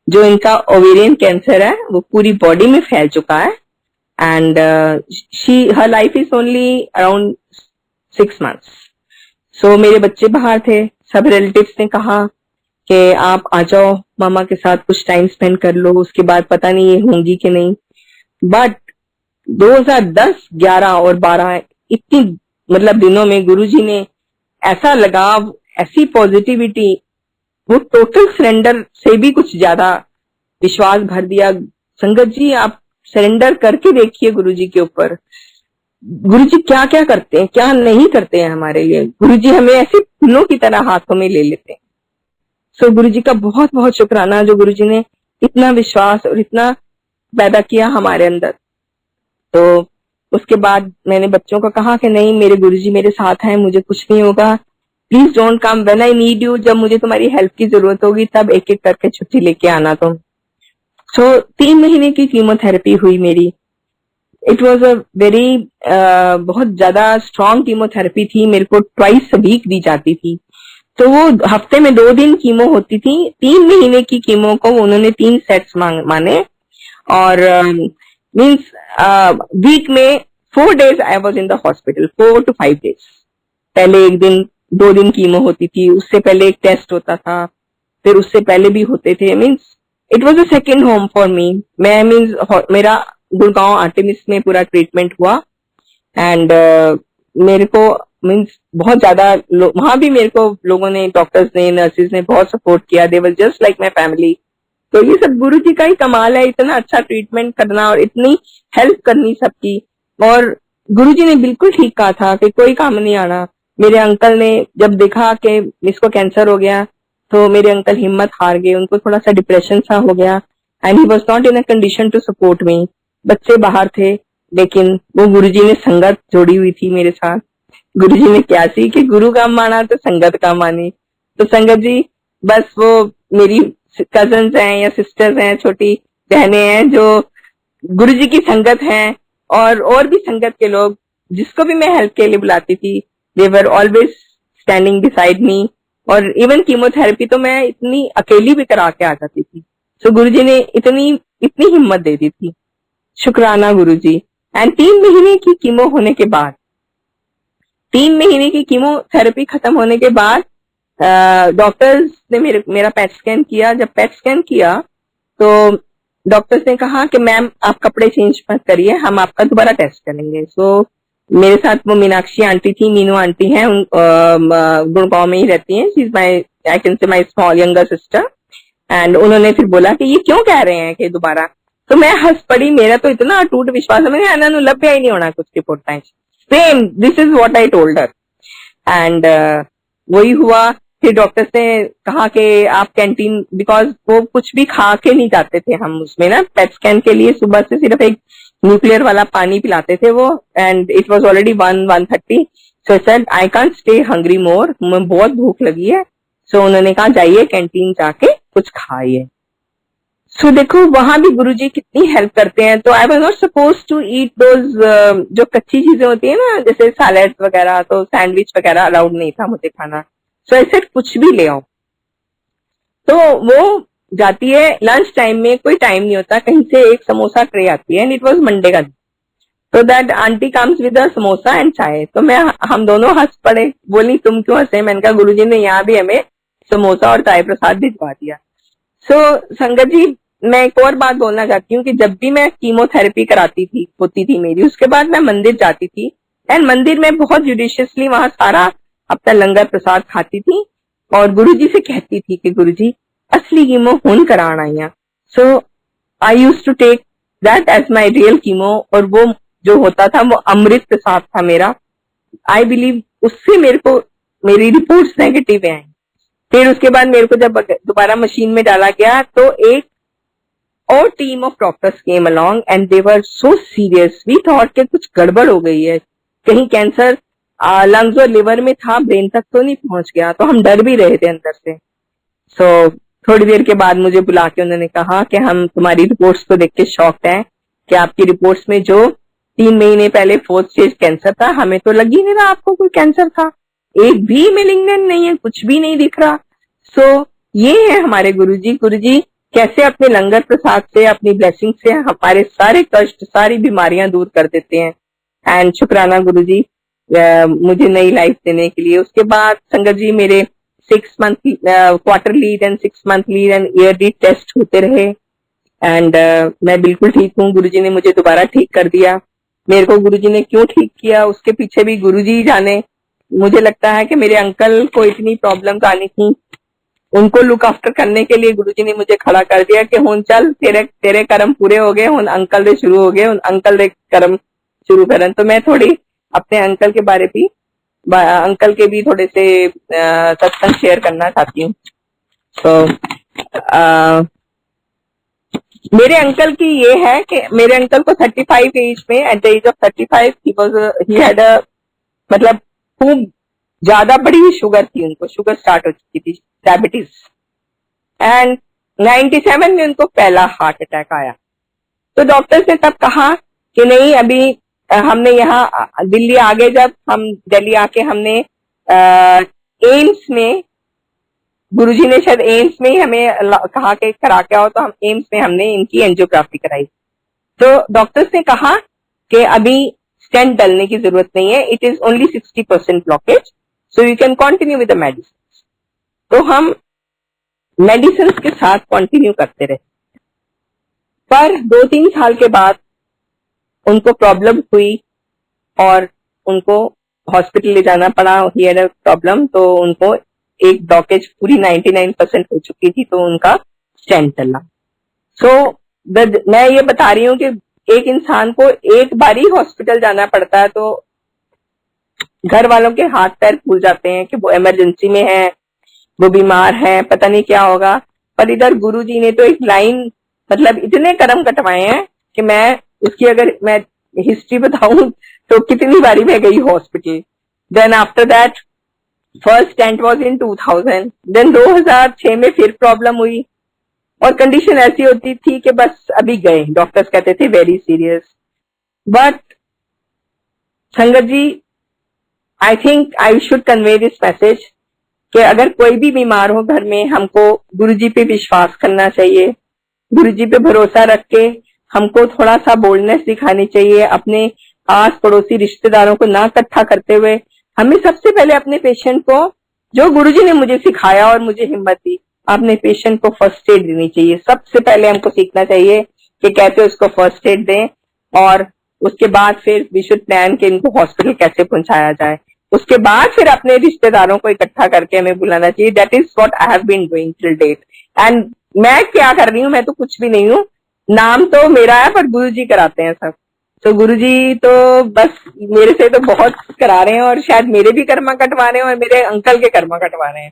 जो इनका ओवेरियन कैंसर है वो पूरी बॉडी में फैल चुका है, and her life is only around 6 months. So मेरे बच्चे बाहर थे, सब रिलेटिव्स ने कहा कि आप आ जाओ मामा के साथ कुछ टाइम स्पेंड कर लो, उसके बाद पता नहीं ये होंगी कि नहीं। बट 2010, 11 और 12 इतनी मतलब दिनों में गुरुजी ने ऐसा लगाव, ऐसी पॉजिटिविटी, वो टोटल सरेंडर से भी कुछ ज्यादा विश्वास भर दिया। संगत जी आप सरेंडर करके देखिए गुरुजी के ऊपर, गुरुजी क्या क्या करते हैं, क्या नहीं करते हैं हमारे लिए। गुरुजी हमें ऐसे फूलों की तरह हाथों में ले लेते हैं। सो गुरुजी का बहुत बहुत शुक्राना जो गुरुजी ने इतना विश्वास और इतना पैदा किया हमारे अंदर। तो उसके बाद मैंने बच्चों को कहा कि नहीं, मेरे गुरुजी मेरे साथ हैं, मुझे कुछ नहीं होगा, please don't come when I need you, जब मुझे तुम्हारी हेल्प की जरूरत होगी तब एक एक करके छुट्टी लेके आना तुम। सो 3 महीने की कीमोथेरेपी हुई मेरी। इट वॉज अ वेरी बहुत ज्यादा स्ट्रॉन्ग कीमोथेरेपी थी, मेरे को ट्वाइस अ वीक दी जाती थी। तो वो हफ्ते में 2 दिन कीमो होती थी। 3 महीने की कीमो को उन्होंने 3 सेट्स माने, और मीन्स वीक में 4 days I was in the hospital, 4 to 5 days। पहले एक दिन 2 दिन कीमो होती थी, उससे पहले एक टेस्ट होता था, फिर उससे पहले भी होते थे। Means it was a second home for me. मैं मीन्स मेरा गुड़गांव आर्टेमिस में पूरा ट्रीटमेंट हुआ, एंड मेरे को मीन्स बहुत ज्यादा वहां भी मेरे को लोगों ने, डॉक्टर्स ने, नर्सेज ने बहुत सपोर्ट किया। They was just like my family. तो ये सब गुरु जी का ही कमाल है, इतना अच्छा ट्रीटमेंट करना और इतनी हेल्प करनी सबकी। और गुरु जी ने बिल्कुल ठीक कहा था कि कोई काम नहीं आना। मेरे अंकल ने जब देखा कि इसको कैंसर हो गया तो मेरे अंकल हिम्मत हार गए, उनको थोड़ा सा डिप्रेशन सा हो गया, and he was not in a condition to support me. बच्चे बाहर थे, लेकिन वो गुरुजी ने संगत जोड़ी हुई थी मेरे साथ। गुरुजी ने क्या सी कि गुरु काम माना तो संगत काम मानी। तो संगत जी बस वो मेरी कजन्स हैं या सिस्टर्स हैं, छोटी बहनें हैं जो गुरुजी की संगत हैं, और भी संगत के लोग जिसको भी मैं हेल्प के लिए बुलाती थी, they were always standing beside me. और इवन कीमोथेरेपी तो मैं इतनी अकेली भी करा के आ जाती थी। सो गुरुजी ने इतनी हिम्मत दे दी थी। शुक्राना गुरुजी। एंड 3 महीने की कीमो होने के बाद, 3 महीने की कीमोथेरेपी खत्म होने के बाद डॉक्टर्स ने मेरा पेट स्कैन किया। जब पेट स्कैन किया तो डॉक्टर्स ने कहा कि मैम आप कपड़े चेंज मत करिए, हम आपका दोबारा टेस्ट करेंगे। सो मेरे साथ वो मीनाक्षी आंटी थी, मीनू आंटी हैं, गुड़गांव में ही रहती हैं। She is my, I can से my small younger sister. And उन्होंने फिर बोला कि ये क्यों कह रहे हैं कि दोबारा। तो मैं हंस पड़ी, मेरा तो इतना अटूट विश्वास है, मैंने इन्होंने लभ्या ही नहीं होना कुछ report. Same this is what I told her. And वही हुआ। फिर डॉक्टर्स ने कहा कि आप कैंटीन, बिकॉज वो कुछ भी खा के नहीं जाते थे हम उसमें ना, पेट स्कैन के लिए सुबह से सिर्फ एक न्यूक्लियर वाला पानी पिलाते थे वो, and it was already 1:30। So I said I can't stay hungry more, मुझे बहुत भूख लगी है। सो उन्होंने कहा जाइए कैंटीन जाके कुछ खाइए। सो देखो वहां भी गुरुजी कितनी हेल्प करते हैं। तो I was not suppose to eat those जो कच्ची चीजें होती है ना, जैसे सैलेड वगैरह, तो सैंडविच वगैरह अलाउड नहीं था मुझे खाना। सो आई सेड कुछ भी ले आओ। तो वो जाती है लंच टाइम में, कोई टाइम नहीं होता, कहीं से एक समोसा ट्रे आती है, एंड इट वाज मंडे का दिन। तो that aunty comes with a samosa and चाय। तो हम दोनों हंस पड़े, बोली तुम क्यों हंसे। मैंने कहा गुरुजी ने यहाँ भी हमें समोसा और चाय प्रसाद भिजवा दिया। सो संगत जी मैं एक और बात बोलना चाहती हूँ कि जब भी मैं कीमोथेरेपी कराती थी, होती थी मेरी, उसके बाद मैं मंदिर जाती थी, एंड मंदिर में बहुत जुडिशियसली वहां सारा अपना लंगर प्रसाद खाती थी, और गुरुजी से कहती थी कि गुरुजी असली कीमो हुन कराना है। So I used to take that as my real chemo, और वो जो होता था वो अमृत प्रसाद था मेरा। आई बिलीव उससे मेरे को मेरी रिपोर्ट्स नेगेटिव आई। फिर उसके बाद मेरे को जब दोबारा मशीन में डाला गया तो एक और team of doctors came along, and they were so serious. We thought कि कुछ गड़बड़ हो गई है, कहीं कैंसर लंग्स और लिवर में था, ब्रेन तक तो नहीं पहुंच गया। तो हम डर भी रहे थे अंदर से। सो थोड़ी देर के बाद मुझे बुला के उन्होंने कहा कि हम तुम्हारी रिपोर्ट्स को देख के शॉक्ड हैं कि आपकी रिपोर्ट्स में जो 3 महीने पहले 4th स्टेज कैंसर था, हमें तो लग ही नहीं रहा आपको कोई कैंसर था, एक भी मेलिग्नेंट नहीं है, कुछ भी नहीं दिख रहा। सो ये है हमारे गुरुजी। गुरुजी कैसे अपने लंगर प्रसाद से, अपनी ब्लेसिंग से हमारे सारे कष्ट, सारी बीमारियां दूर कर देते हैं। एंड शुक्राना गुरुजी मुझे नई लाइफ देने के लिए। उसके बाद संगत जी मेरे 6 month quarterly and 6 monthly and yearly test होते रहे, एंड मैं बिल्कुल ठीक हूँ। गुरुजी ने मुझे दोबारा ठीक कर दिया। मेरे को गुरुजी ने क्यों ठीक किया, उसके पीछे भी गुरुजी जाने। मुझे लगता है कि मेरे अंकल को इतनी प्रॉब्लम्स आनी थी, उनको लुक आफ्टर करने के लिए गुरुजी ने मुझे खड़ा कर दिया कि हुन चल, तेरे तेरे कर्म पूरे हो गए, हुन अंकल दे शुरू हो गए, हुन अंकल दे कर्म शुरू करन। तो मैं थोड़ी अपने अंकल के बारे भी, अंकल के भी थोड़े से सत्संग शेयर करना चाहती हूँ। तो मेरे अंकल की ये है कि मेरे अंकल को 35 एज में, एट द एज ऑफ 35 ही हैड अ, मतलब खूब ज्यादा बड़ी शुगर थी, उनको शुगर स्टार्ट हो चुकी थी, डायबिटीज। एंड 97 में उनको पहला हार्ट अटैक आया। तो डॉक्टर्स ने तब कहा कि नहीं, अभी हमने यहाँ दिल्ली आगे, जब हम दिल्ली आके हमने एम्स में, गुरुजी ने शायद एम्स में ही हमें कहा कि करा के आओ, तो हम एम्स में हमने इनकी एंजियोग्राफी कराई। तो डॉक्टर्स ने कहा कि अभी स्टेंट डालने की जरूरत नहीं है, it is only 60% blockage, so you can continue with the medicine. तो हम मेडिसिन के साथ कंटिन्यू करते रहे, पर 2-3 साल के बाद उनको प्रॉब्लम हुई और उनको हॉस्पिटल ले जाना पड़ा। ही हैड अ प्रॉब्लम, तो उनको एक ब्लॉकेज पूरी 99% हो चुकी थी, तो उनका स्टेंट डला। सो मैं ये बता रही हूँ कि एक इंसान को एक बार ही हॉस्पिटल जाना पड़ता है, तो घर वालों के हाथ पैर फूल जाते हैं कि वो इमरजेंसी में है, वो बीमार है, पता नहीं क्या होगा। पर इधर गुरुजी ने तो एक लाइन, मतलब इतने कदम कटवाए हैं कि मैं उसकी अगर मैं हिस्ट्री बताऊं तो कितनी बारी मैं गई hospital. Then after that first stent was in 2000, then 2006 में फिर प्रॉब्लम हुई, और कंडीशन ऐसी होती थी कि बस अभी गए, डॉक्टर्स कहते थे very serious. But Sangat ji, I think I should convey this message कि अगर कोई भी बीमार हो घर में, हमको गुरुजी पे विश्वास करना चाहिए, गुरुजी पे भरोसा रख के हमको थोड़ा सा बोल्डनेस दिखानी चाहिए। अपने आस पड़ोसी रिश्तेदारों को ना इकट्ठा करते हुए हमें सबसे पहले अपने पेशेंट को, जो गुरुजी ने मुझे सिखाया और मुझे हिम्मत दी, अपने पेशेंट को फर्स्ट एड देनी चाहिए। सबसे पहले हमको सीखना चाहिए कि कैसे उसको फर्स्ट एड दें, और उसके बाद फिर वी शुड प्लान कि इनको हॉस्पिटल कैसे पहुंचाया जाए। उसके बाद फिर अपने रिश्तेदारों को इकट्ठा करके हमें बुलाना चाहिए। That is what I have been doing till date. And मैं क्या कर रही हूँ, मैं तो कुछ भी नहीं हूँ, नाम तो मेरा है, पर गुरुजी कराते हैं सब। तो गुरुजी तो बस मेरे से तो बहुत करा रहे हैं, और शायद मेरे भी कर्मा कटवा रहे हैं और मेरे अंकल के कर्मा कटवा रहे हैं।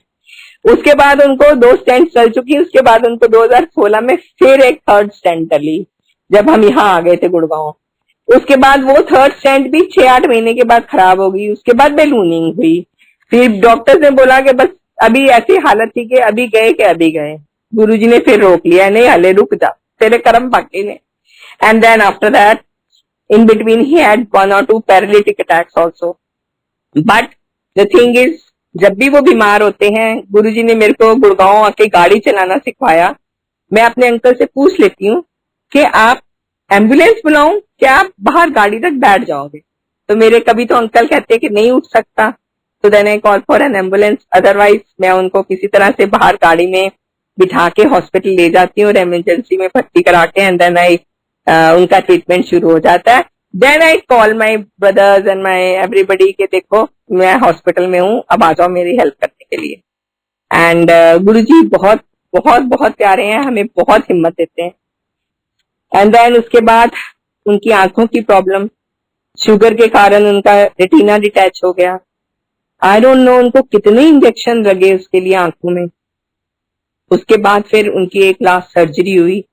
उसके बाद उनको 2 स्टेंट चल चुकी, उसके बाद उनको 2016 में फिर एक थर्ड स्टेंट डली, जब हम यहाँ आ गए थे गुड़गांव। उसके बाद वो थर्ड स्टेंट भी 6-8 महीने के बाद खराब हो गई। उसके बाद बैलूनिंग हुई, फिर डॉक्टर ने बोला कि बस अभी ऐसी हालत थी कि अभी गए कि अभी गए। गुरुजी ने फिर रोक लिया, नहीं हले रुक जा, तेरे कर्म बाकी ने। And then after that in between he had 1 or 2 paralytic attacks also. But the thing is, जब भी वो बीमार होते हैं, गुरुजी ने मेरे को गुड़गांव आके गाड़ी चलाना सिखवाया। मैं अपने अंकल से पूछ लेती हूँ कि आप एम्बुलेंस बुलाऊं क्या आप बाहर गाड़ी तक बैठ जाओगे? तो मेरे कभी तो अंकल कहते हैं कि नहीं उठ सकता, तो then I call for an ambulance, otherwise मैं उनको किसी तरह से बाहर गाड़ी में बिठा के हॉस्पिटल ले जाती हूँ और इमरजेंसी में भर्ती करा के, एंड देन आई उनका ट्रीटमेंट शुरू हो जाता है। Then I call my brothers and my everybody के देखो मैं हॉस्पिटल में हूँ, अब आ जाओ मेरी हेल्प करने के लिए। एंड गुरुजी बहुत बहुत बहुत प्यारे हैं, हमें बहुत हिम्मत देते हैं। एंड देन उसके बाद उनकी आंखों की प्रॉब्लम, शुगर के कारण उनका रेटिना डिटैच हो गया। आई डोंट नो उनको कितने इंजेक्शन लगे उसके लिए आंखों में। उसके बाद फिर उनकी एक लास्ट सर्जरी हुई।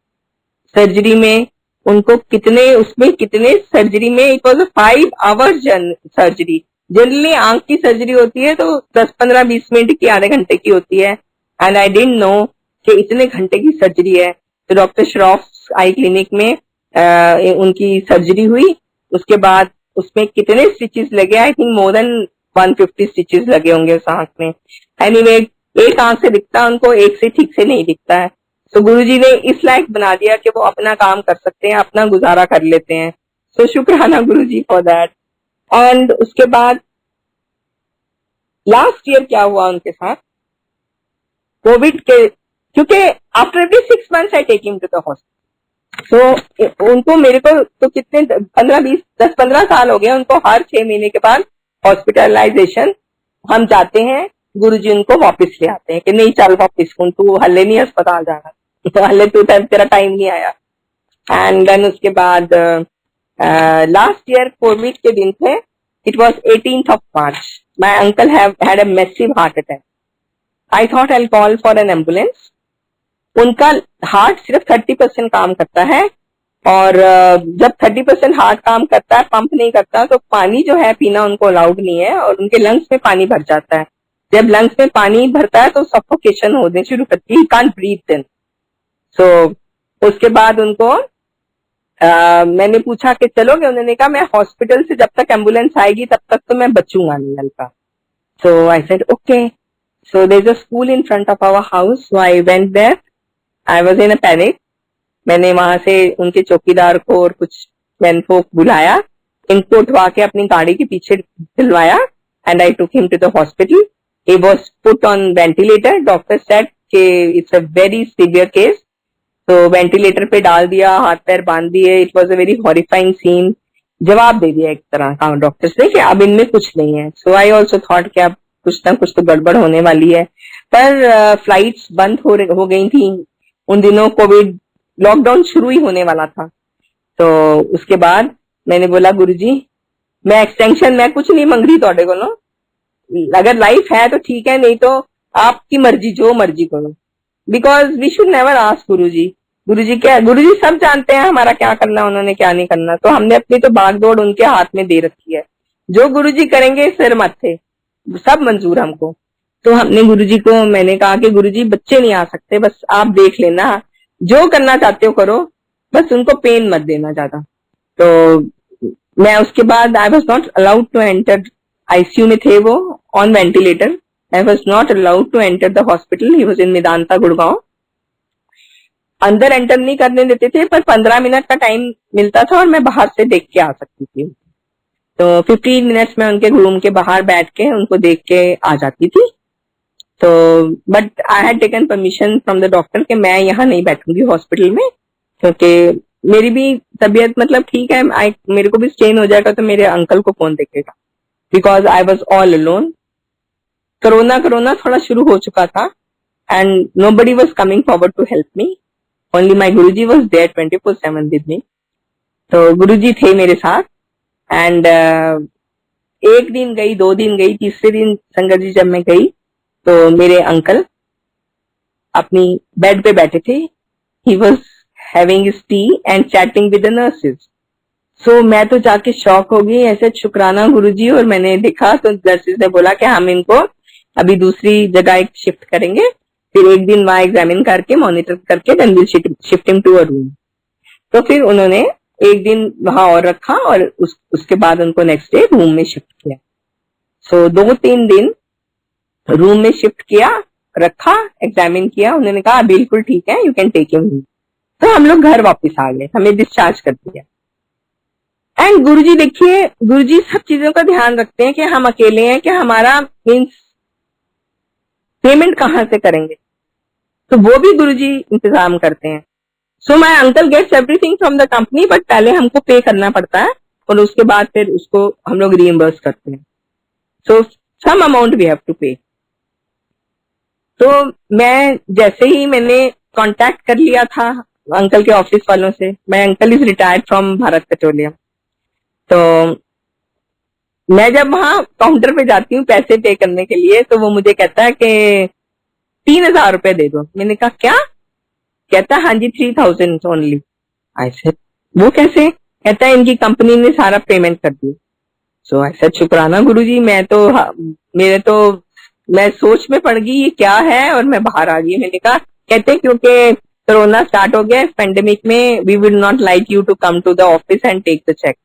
सर्जरी में उनको कितने सर्जरी में, it was 5 hours surgery. Generally आंख की सर्जरी होती है तो 10-15-20 मिनट की, आधे घंटे की होती है। एंड आई डिडंट नो कि इतने घंटे की सर्जरी है। तो डॉक्टर श्रॉफ आई क्लिनिक में उनकी सर्जरी हुई। उसके बाद उसमें कितने स्टिचेस लगे, I think more than 150 stitches लगे होंगे उस आंख में। एनीवे, एक आंख से दिखता उनको, एक से ठीक से नहीं दिखता है। तो गुरुजी ने इस लायक बना दिया कि वो अपना काम कर सकते हैं, अपना गुजारा कर लेते हैं। सो शुक्राना गुरुजी फॉर दैट। एंड उसके बाद लास्ट ईयर क्या हुआ उनके साथ, कोविड के, क्योंकि after every 6 months I take him to the hospital. तो उनको मेरे को तो कितने 10-15 साल हो गए उनको, हर 6 महीने के बाद हॉस्पिटलाइजेशन हम जाते हैं, गुरुजी उनको वापस ले आते हैं कि नहीं चल वापस, तू हल्ले नहीं अस्पताल जाना, तो हल्ले तू तेरा टाइम नहीं आया। एंड देन उसके बाद लास्ट ईयर कोविड के दिन थे, it was 18th of March, my uncle had a massive heart attack. I thought I call for an ambulance. उनका हार्ट सिर्फ 30% काम करता है, और जब 30% हार्ट काम करता है, पंप नहीं करता, तो पानी जो है पीना उनको अलाउड नहीं है, और उनके लंग्स में पानी भर जाता है। जब लंग्स में पानी भरता है तो सफोकेशन होने शुरू करती है, कांट ब्रीथ देन। सो उसके बाद उनको मैंने पूछा कि चलोगे, उन्होंने कहा मैं हॉस्पिटल से जब तक एम्बुलेंस आएगी तब तक तो मैं बचूंगा नहीं हल्का। So I said okay. So there is a school in front of our house, so I went there. I was in a panic. मैंने वहां से उनके चौकीदार को और कुछ मैन को बुलाया, इनको उठवा के अपनी गाड़ी के पीछे दिलवाया, and I took him to the hospital. He was put on ventilator. Doctor said कि it's a very severe case, तो वेंटिलेटर पे डाल दिया, हाथ पैर बांध दिए। It was a very horrifying scene. जवाब दे दिया एक तरह का डॉक्टर्स ने कि अब इनमें कुछ नहीं है। सो आई ऑल्सो थॉट कि अब कुछ ना कुछ तो गड़बड़ होने वाली है। पर फ्लाइट्स बंद हो गई थी उन दिनों, कोविड लॉकडाउन शुरू ही होने वाला था। तो उसके बाद मैंने बोला गुरुजी मैं एक्सटेंशन, मैं कुछ नहीं मांग रही थोड़े को, अगर लाइफ है तो ठीक है, नहीं तो आपकी मर्जी, जो मर्जी करो। Because we should never ask Guruji. Guruji क्या, गुरुजी सब जानते हैं हमारा क्या करना, उन्होंने क्या नहीं करना, तो हमने अपनी तो भागदौड़ उनके हाथ में दे रखी है। जो गुरुजी करेंगे सिर मत्थे, सब मंजूर हमको। तो हमने गुरुजी को, मैंने कहा कि गुरुजी बच्चे नहीं आ सकते, बस आप देख लेना, जो करना चाहते हो करो, बस उनको पेन मत देना ज्यादा। तो मैं उसके बाद I was not allowed to enter, ICU में थे वो on ventilator. I was not allowed to enter the hospital, he was in Medanta Gurgaon. अंदर एंटर नहीं करने देते थे, पर 15 मिनट का टाइम मिलता था और मैं बाहर से देख के आ सकती थी। तो 15 मिनट्स में उनके रूम के बाहर बैठ के उनको देख के आ जाती थी। तो but I had taken permission from the doctor कि मैं यहाँ नहीं बैठूंगी हॉस्पिटल में, क्योंकि मेरी भी तबीयत मतलब ठीक है, मेरे को भी स्ट्रेन हो जाएगा तो मेरे अंकल को कौन देखेगा, because I was all alone. Corona थोड़ा शुरू हो चुका था and nobody was coming forward to help me, only my guruji was there 24/7 with me। तो गुरुजी थे मेरे साथ। एंड एक दिन गई, 2 दिन गई, तीसरे दिन संगत जी जब मैं गई तो मेरे अंकल अपनी बेड पे बैठे थे। He was having his tea and chatting with the nurses. So मैं तो जाके शॉक हो गई, ऐसे शुक्राना गुरुजी। और मैंने देखा तो नर्सेज ने बोला कि हम इनको अभी दूसरी जगह शिफ्ट करेंगे, फिर एक दिन वहां एग्जामिन करके मॉनिटर करके then will shift him to a room. तो फिर उन्होंने एक दिन वहां और रखा और उसके बाद उनको नेक्स्ट डे रूम में शिफ्ट किया। सो 2-3 दिन रूम में शिफ्ट किया, रखा, एग्जामिन किया, उन्होंने कहा बिल्कुल ठीक है, यू कैन टेक हिम। तो हम लोग घर वापस आ गए, हमें डिस्चार्ज कर दिया। एंड गुरुजी देखिए, गुरुजी सब चीजों का ध्यान रखते हैं कि हम अकेले हैं, कि हमारा मीन्स पेमेंट कहाँ से करेंगे, तो वो भी गुरुजी इंतजाम करते हैं। So my uncle gets everything from the company, but पहले हमको पे करना पड़ता है और उसके बाद फिर उसको हम लोग रीइंबर्स करते हैं। So some amount we have to pay. तो मैं जैसे ही मैंने कांटेक्ट कर लिया था अंकल के ऑफिस वालों से, मैं uncle is retired from Bharat petroleum. तो मैं जब वहां काउंटर पे जाती हूँ पैसे पे करने के लिए, तो वो मुझे कहता है कि 3,000 रुपए दे दो। मैंने कहा क्या? कहता है हाँ जी 3,000 ओनली। आई सेड वो कैसे? कहता है इनकी कंपनी ने सारा पेमेंट कर दी। सो आई सेड शुक्राना गुरुजी, मैं सोच में पड़ गई ये क्या है, और मैं बाहर आ गई। मैंने कहा कहते क्योंकि कोरोना स्टार्ट हो गया इस पेंडेमिक में, we will not like you to come to the office and take the cheque.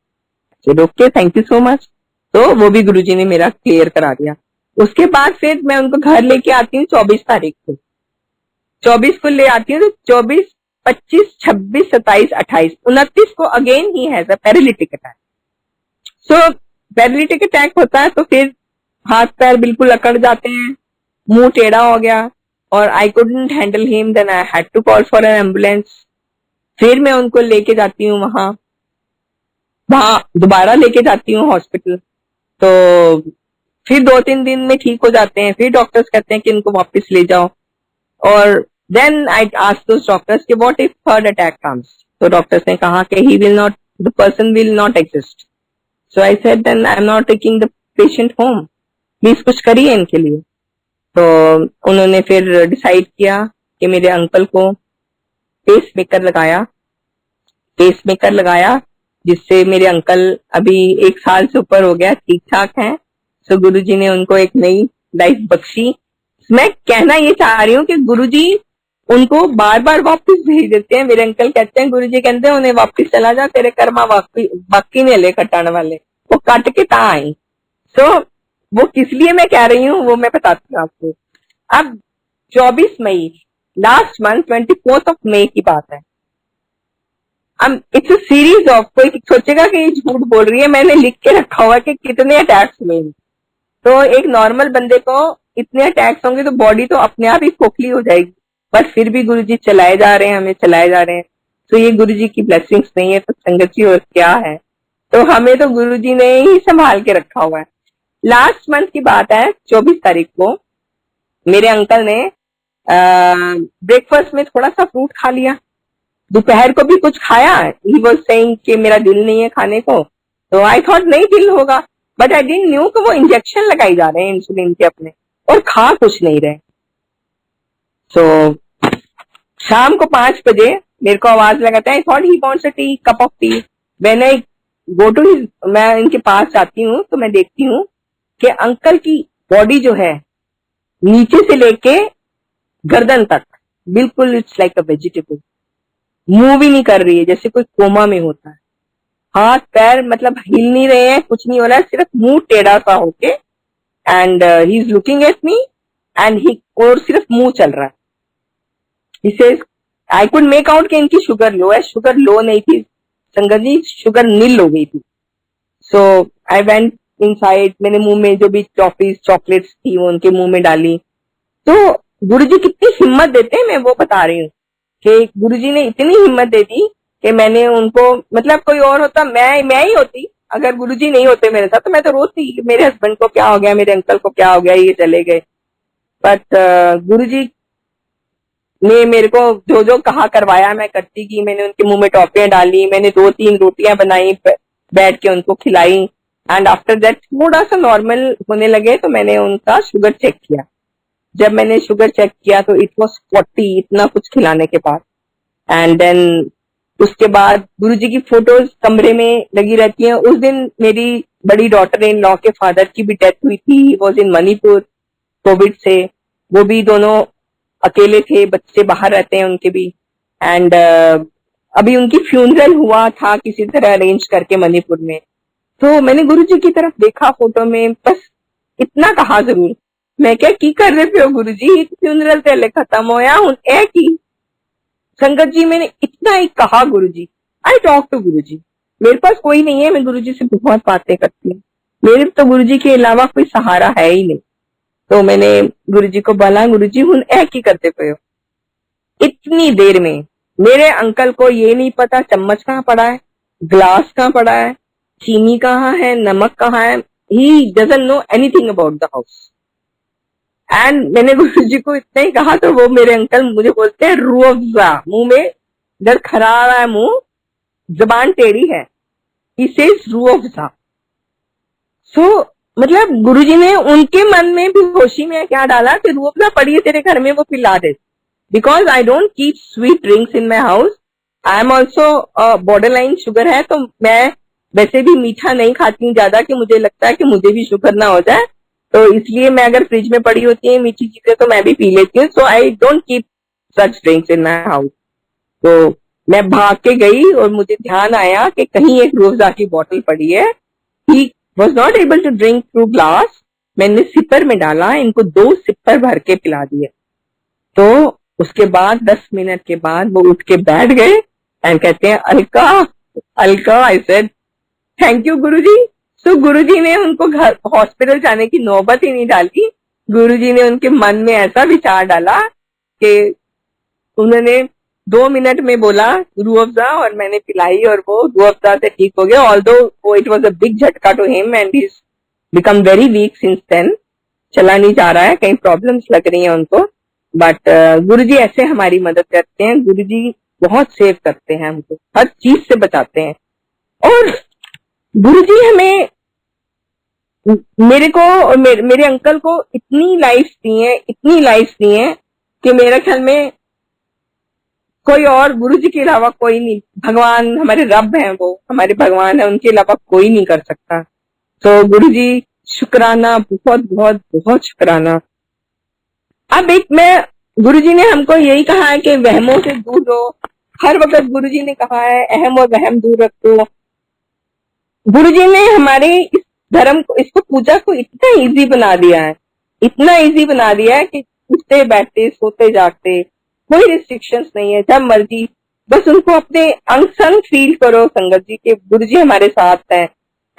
Okay thank you so much. तो वो भी गुरुजी ने मेरा क्लियर करा दिया। उसके बाद फिर मैं उनको घर लेके आती हूँ 24 तारीख को, 24 को ले आती हूँ। तो 24, 25, 26, 27, 28, 29 को again he has a paralytic attack. So paralytic attack होता है तो फिर हाथ पैर बिल्कुल अकड़ जाते हैं, मुंह टेढ़ा हो गया, और I couldn't handle him, then I had to call for an ambulance. फिर मैं उनको लेके जाती हूँ वहां दोबारा लेके जाती हूँ हॉस्पिटल। तो फिर 2-3 दिन में ठीक हो जाते हैं, फिर डॉक्टर्स कहते हैं कि इनको वापस ले जाओ। और then I asked those doctors कि what if third attack comes, तो डॉक्टर्स ने कहा कि he will not, the person will not exist. So I said then I am not taking the patient home, please कुछ करिए इनके लिए। तो उन्होंने फिर डिसाइड किया कि मेरे अंकल को पेस मेकर लगाया, जिससे मेरे अंकल अभी 1 साल से ऊपर हो गया, ठीक ठाक हैं। सो गुरुजी ने उनको एक नई लाइफ बख्शी। मैं कहना ये चाह रही हूँ कि गुरुजी उनको बार बार वापस भेज देते हैं। मेरे अंकल कहते हैं, गुरुजी कहते हैं उन्हें वापस चला जा, तेरे कर्मा बाकी ने ले कटाने वाले, वो कट के ता आई। सो वो किस लिए मैं कह रही हूँ वो मैं बताती हूँ आपको। अब 24 मई लास्ट मंथ 24 मई की बात है। अब इट्स अ सीरीज ऑफ, कोई सोचेगा कि ये झूठ बोल रही है, मैंने लिख के रखा हुआ कि कितने अटैक्स हुए। तो एक नॉर्मल बंदे को इतने अटैक्स होंगे तो बॉडी तो अपने आप ही खोखली हो जाएगी, पर फिर भी गुरुजी चलाए जा रहे हैं, हमें चलाए जा रहे हैं। तो ये गुरुजी की ब्लेसिंग्स नहीं है तो संगत जी और क्या है। तो हमें तो गुरुजी ने ही संभाल के रखा हुआ है। लास्ट मंथ की बात है, 24 तारीख को मेरे अंकल ने ब्रेकफास्ट में थोड़ा सा फ्रूट खा लिया, दोपहर को भी कुछ खाया। ही वाज सेइंग कि मेरा दिल नहीं है खाने को, तो आई थॉट नहीं दिल होगा, बट आई डिडंट न्यू कि वो इंजेक्शन लगाई जा रहे हैं इंसुलिन के अपने, और खा कुछ नहीं रहे। सो शाम को 5 बजे मेरे को आवाज लगाता है, I thought he wants a tea, cup of tea. When I go to his, मैं इनके पास जाती हूँ तो मैं देखती हूँ कि अंकल की बॉडी जो है नीचे से लेके गर्दन तक बिल्कुल it's like a vegetable, move ही नहीं कर रही है, जैसे कोई कोमा में होता है। हाथ पैर मतलब हिल नहीं रहे हैं, कुछ नहीं हो रहा है, सिर्फ मुंह टेढ़ा सा होके, and he is looking at me and he, और सिर्फ मुंह चल रहा है। He says, I could make out कि इनकी शुगर लो है। शुगर लो नहीं थी संगत जी, शुगर नील हो गई थी। सो आई वेंट इनसाइड, मैंने मुंह में जो भी टॉफीज चॉकलेट्स थी वो उनके मुंह में डाली। तो गुरुजी कितनी हिम्मत देते हैं मैं वो बता रही हूँ कि गुरुजी ने इतनी हिम्मत दे दी कि मैंने उनको, मतलब कोई और होता, मैं ही होती, अगर गुरुजी नहीं होते मेरे साथ तो मैं तो रोती, मेरे हस्बैंड को क्या हो गया, मेरे अंकल को क्या हो गया, ये चले गए। बट गुरुजी ने मेरे को जो जो कहा करवाया मैं करती गई। मैंने उनके मुंह में टॉफियां डाली, मैंने 2-3 रोटियां बनाई, बैठ के उनको खिलाई, एंड आफ्टर दैट थोड़ा सा नॉर्मल होने लगे तो मैंने उनका शुगर चेक किया। जब मैंने शुगर चेक किया तो इट वॉज 40, इतना कुछ खिलाने के बाद। एंड देन उसके बाद गुरुजी की फोटोज कमरे में लगी रहती हैं। उस दिन मेरी बड़ी डॉटर इन लॉ के फादर की भी डेथ हुई थी, ही वॉज इन मणिपुर कोविड से, वो भी दोनों अकेले थे, बच्चे बाहर रहते हैं उनके भी। एंड अभी उनकी फ्यूनरल हुआ था किसी तरह अरेंज करके मणिपुर में। तो मैंने गुरुजी की तरफ देखा फोटो में, बस इतना कहा जरूर, मैं क्या की कर रहे हो गुरुजी, फ्यूनरल पहले खत्म होया हूं ए की। संगत जी मैंने इतना ही कहा गुरुजी, आई टॉक टू गुरुजी, मेरे पास कोई नहीं है, मैं गुरुजी से बहुत बातें करती हूँ, मेरे तो गुरुजी के अलावा कोई सहारा है ही नहीं। तो मैंने गुरुजी को बोला, गुरुजी हुन ऐ की करते पे हो। इतनी देर में मेरे अंकल को ये नहीं पता चम्मच कहाँ पड़ा है, ग्लास कहाँ पड़ा है, चीनी कहाँ है, नमक कहाँ है, he doesn't know anything about the house. And मैंने गुरुजी को इतना ही कहा तो वो मेरे अंकल मुझे बोलते हैं रूह अफ़ज़ा, मुंह में इधर खराब है, मुंह जबान टेढ़ी है, ही सेज रूह अफ़ज़ा। सो मतलब गुरुजी ने उनके मन में भी होशी में क्या डाला कि रूह अफ़ज़ा पड़ी है तेरे घर में, वो पिला दे। Because I don't keep sweet drinks in my house, I am also border line sugar है, तो मैं वैसे भी मीठा नहीं खाती हूँ ज्यादा, कि मुझे लगता है कि मुझे भी शुगर ना हो जाए, तो इसलिए मैं अगर फ्रिज में पड़ी होती है मीठी चीजें तो मैं भी पी लेती हूँ। So I don't keep such drinks in my house. तो मैं भाग के गई और मुझे ध्यान आया कि कहीं एक रूह अफ़ज़ा की बोतल पड़ी है। He was not able to drink through glass, मैंने सिपर में डाला, इनको 2 सिपर भर के पिला दिए। तो उसके बाद 10 मिनट के बाद वो उठ के बैठ गए एंड कहते हैं, Alka Alka, I said thank you Guruji. सो गुरुजी ने उनको घर हॉस्पिटल जाने की नौबत ही नहीं डाली। गुरुजी ने उनके मन में ऐसा विचार डाला कि उन्होंने 2 मिनट में बोला रूह अफ़ज़ा, और मैंने पिलाई और वो रूह अफ़ज़ा से ठीक हो गया। ऑल्दो वो इट वाज अ बिग झटका to him and he is become very weak since then. चला नहीं जा रहा है, कहीं प्रॉब्लम्स लग रही हैं उनको, बट गुरुजी ऐसे हमारी मदद करते हैं। गुरुजी बहुत सेव करते हैं हमको, हर चीज से बचाते हैं। और गुरुजी हमें, मेरे को और मेरे अंकल को इतनी लाइफ दी है, इतनी लाइफ दी है कि मेरे ख्याल में कोई और गुरुजी के अलावा कोई नहीं, भगवान हमारे रब हैं, वो हमारे भगवान है, उनके अलावा कोई नहीं कर सकता। तो गुरुजी शुक्राना, बहुत बहुत बहुत शुक्राना। अब एक मैं, गुरुजी ने हमको यही कहा है कि वहमों से दूर रहो। हर वक्त गुरुजी ने कहा है अहम और वहम दूर रखो। गुरुजी ने हमारे इस धर्म को, इसको पूजा को इतना इजी बना दिया है, इतना इजी बना दिया है कि उठते बैठते सोते जागते कोई रिस्ट्रिक्शंस नहीं है, जब मर्जी बस उनको अपने अंग संग फील करो संगत जी के गुरुजी हमारे साथ हैं।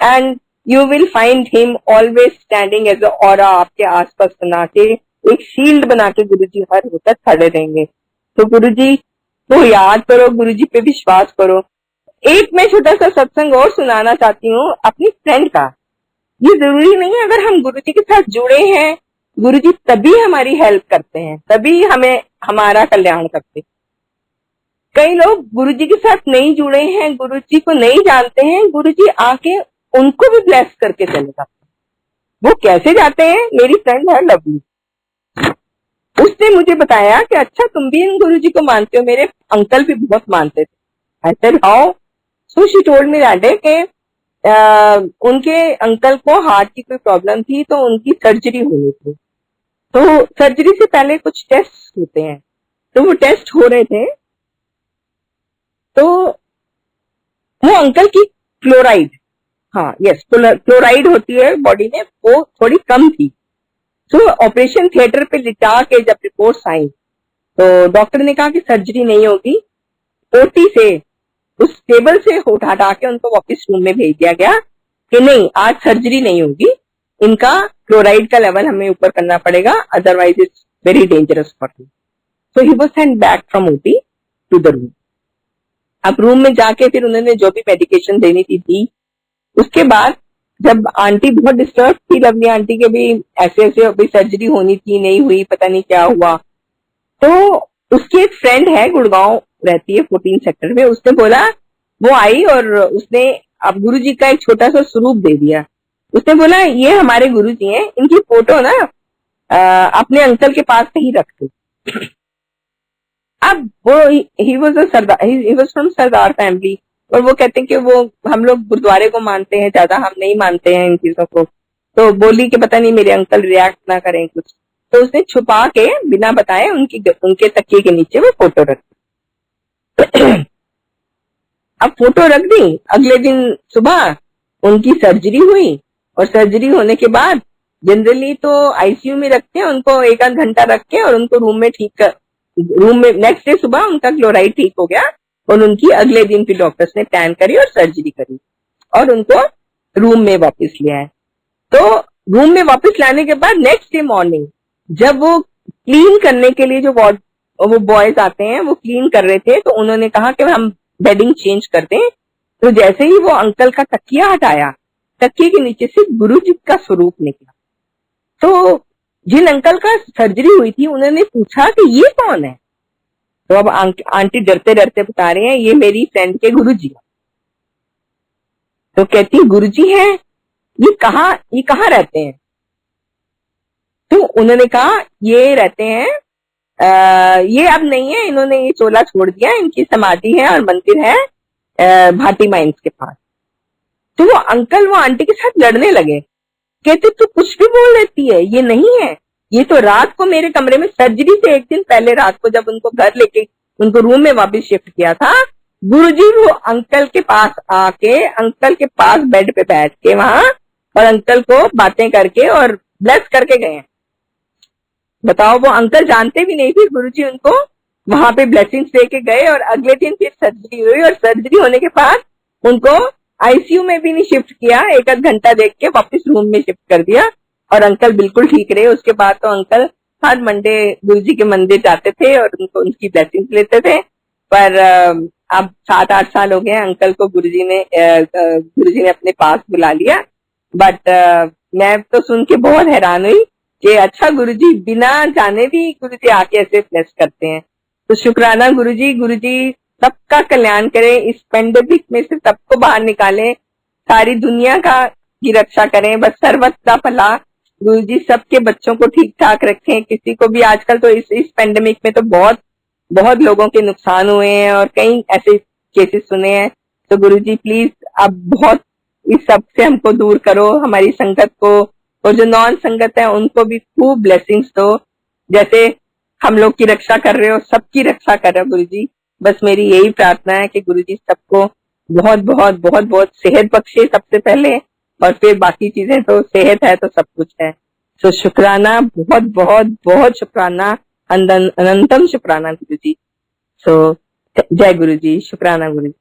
And you will find him always standing as a aura, आपके आसपास बना के एक शील्ड बना के गुरुजी हर वक्त खड़े रहेंगे। तो गुरुजी को याद करो, गुरुजी पे विश्वास करो। एक मैं छोटा सा सत्संग और सुनाना चाहती हूँ अपनी फ्रेंड का। ये जरूरी नहीं है, अगर हम गुरुजी के साथ जुड़े हैं, गुरुजी तभी हमारी हेल्प करते हैं, तभी हमें हमारा कल्याण करते हैं। कई लोग गुरुजी के साथ नहीं जुड़े हैं, गुरुजी को नहीं जानते हैं, गुरुजी आके उनको भी ब्लेस करके चले जाते हैं। वो कैसे जाते हैं? मेरी फ्रेंड है लवली, उसने मुझे बताया कि अच्छा तुम भी इन गुरुजी को मानते हो, मेरे अंकल भी बहुत मानते थे। I said how? So she told me that day कि उनके अंकल को हार्ट की कोई प्रॉब्लम थी, तो उनकी सर्जरी होनी थी। तो सर्जरी से पहले कुछ टेस्ट होते हैं, तो वो टेस्ट हो रहे थे, तो वो अंकल की क्लोराइड, हाँ यस क्लोराइड होती है बॉडी में, वो थोड़ी कम थी। तो ऑपरेशन थिएटर पे लिटा के जब रिपोर्ट्स आई, तो डॉक्टर ने कहा कि सर्जरी नहीं होगी। ओटी से, उस टेबल से हटा के उनको वापस रूम में भेज दिया गया कि नहीं आज सर्जरी नहीं होगी, इनका क्लोराइड का लेवल हमें ऊपर करना पड़ेगा, otherwise it's very dangerous for you. So he was sent back from OT to the room. अब रूम में जाके फिर उन्होंने जो भी मेडिकेशन देनी थी दी। उसके बाद जब आंटी बहुत डिस्टर्ब थी, लवली आंटी के भी ऐसे ऐसे अभी सर्जरी होनी थी, नहीं हुई, पता नहीं क्या हुआ। तो उसकी एक फ्रेंड है, गुड़गांव रहती है 14 सेक्टर में, उसने बोला, वो आई और उसने अब गुरुजी का एक छोटा सा स्वरूप दे दिया। उसने बोला ये हमारे गुरुजी हैं, इनकी फोटो ना अपने अंकल के पास कहीं रख दो। अब वो he was from Sardar family, और वो कहते हैं कि वो हम लोग गुरुद्वारे को मानते हैं ज्यादा, हम नहीं मानते हैं इन चीजों को। तो बोली कि पता नहीं मेरे अंकल रिएक्ट ना करें कुछ, तो उसने छुपा के बिना बताए उनके तकिए के नीचे वो फोटो रख दी। अब फोटो रख दी, अगले दिन सुबह उनकी सर्जरी हुई, और सर्जरी होने के बाद जनरली तो आईसीयू में रखते हैं उनको, एक आध घंटा रख के और उनको रूम में नेक्स्ट डे सुबह उनका क्लोराइड ठीक हो गया, और उनकी अगले दिन फिर डॉक्टर्स ने प्लान करी और सर्जरी करी और उनको रूम में वापस ले आए। तो रूम में वापस लाने के बाद नेक्स्ट डे मॉर्निंग जब वो क्लीन करने के लिए जो वो बॉयज आते हैं वो क्लीन कर रहे थे, तो उन्होंने कहा कि हम बेडिंग चेंज कर दें। तो जैसे ही वो अंकल का तकिया हटाया, तकिए के नीचे से गुरु जी का स्वरूप निकला। तो जिन अंकल का सर्जरी हुई थी उन्होंने पूछा कि ये कौन है? तो अब आंटी डरते डरते बता रहे हैं ये मेरी फ्रेंड के गुरुजी। तो कहती गुरुजी हैं, ये कहाँ रहते हैं? तो उन्होंने कहा ये रहते हैं, ये अब नहीं है, इन्होंने ये चोला छोड़ दिया, इनकी समाधि है और मंदिर है भाटी माइंस के पास। तो वो अंकल वो आंटी के साथ लड़ने लगे, कहते तू कुछ भी बोल देती है, ये नहीं है, ये तो रात को मेरे कमरे में सर्जरी से एक दिन पहले रात को जब उनको घर लेके उनको रूम में वापस शिफ्ट किया था, गुरुजी वो अंकल के पास आके अंकल के पास बेड पे बैठ के वहां और अंकल को बातें करके और ब्लेस करके गए। बताओ, वो अंकल जानते भी नहीं थे, गुरुजी उनको वहां पे ब्लेसिंग्स दे के गए और अगले दिन फिर सर्जरी हुई और सर्जरी होने के बाद उनको आईसीयू में भी नहीं शिफ्ट किया, एक आध घंटा देख के वापस रूम में शिफ्ट कर दिया और अंकल बिल्कुल ठीक रहे। उसके बाद तो अंकल हर मंडे गुरुजी के मंदिर जाते थे और उनको उनकी ब्लेसिंग्स लेते थे पर अब 7-8 साल हो गए अंकल को गुरुजी ने अपने पास बुला लिया। बट मैं तो सुन के बहुत हैरान हुई कि अच्छा गुरुजी बिना जाने भी गुरुजी आके ऐसे ब्लेस करते हैं। तो शुक्राना गुरुजी, गुरुजी सबका कल्याण करें, इस पेंडेमिक में से सबको बाहर निकालें, सारी दुनिया की रक्षा करें, बस सर्वदा भला गुरुजी सबके बच्चों को ठीक ठाक रखें। किसी को भी आजकल तो इस पेंडेमिक में तो बहुत बहुत लोगों के नुकसान हुए हैं और कई ऐसे केसेस सुने हैं। तो गुरुजी प्लीज अब बहुत इस सब से हमको दूर करो, हमारी संगत को और जो नॉन संगत है उनको भी खूब ब्लेसिंग्स दो, जैसे हम लोग की रक्षा कर रहे हो सबकी रक्षा कर रहे हो गुरुजी। बस मेरी यही प्रार्थना है कि गुरुजी सबको बहुत बहुत बहुत बहुत सेहत बख्शे सबसे पहले, और फिर बाकी चीजें, तो सेहत है तो सब कुछ है। तो शुक्राना, बहुत बहुत बहुत शुक्राना, अनंतम शुक्राना गुरुजी। सो जय गुरुजी, शुक्राना गुरुजी।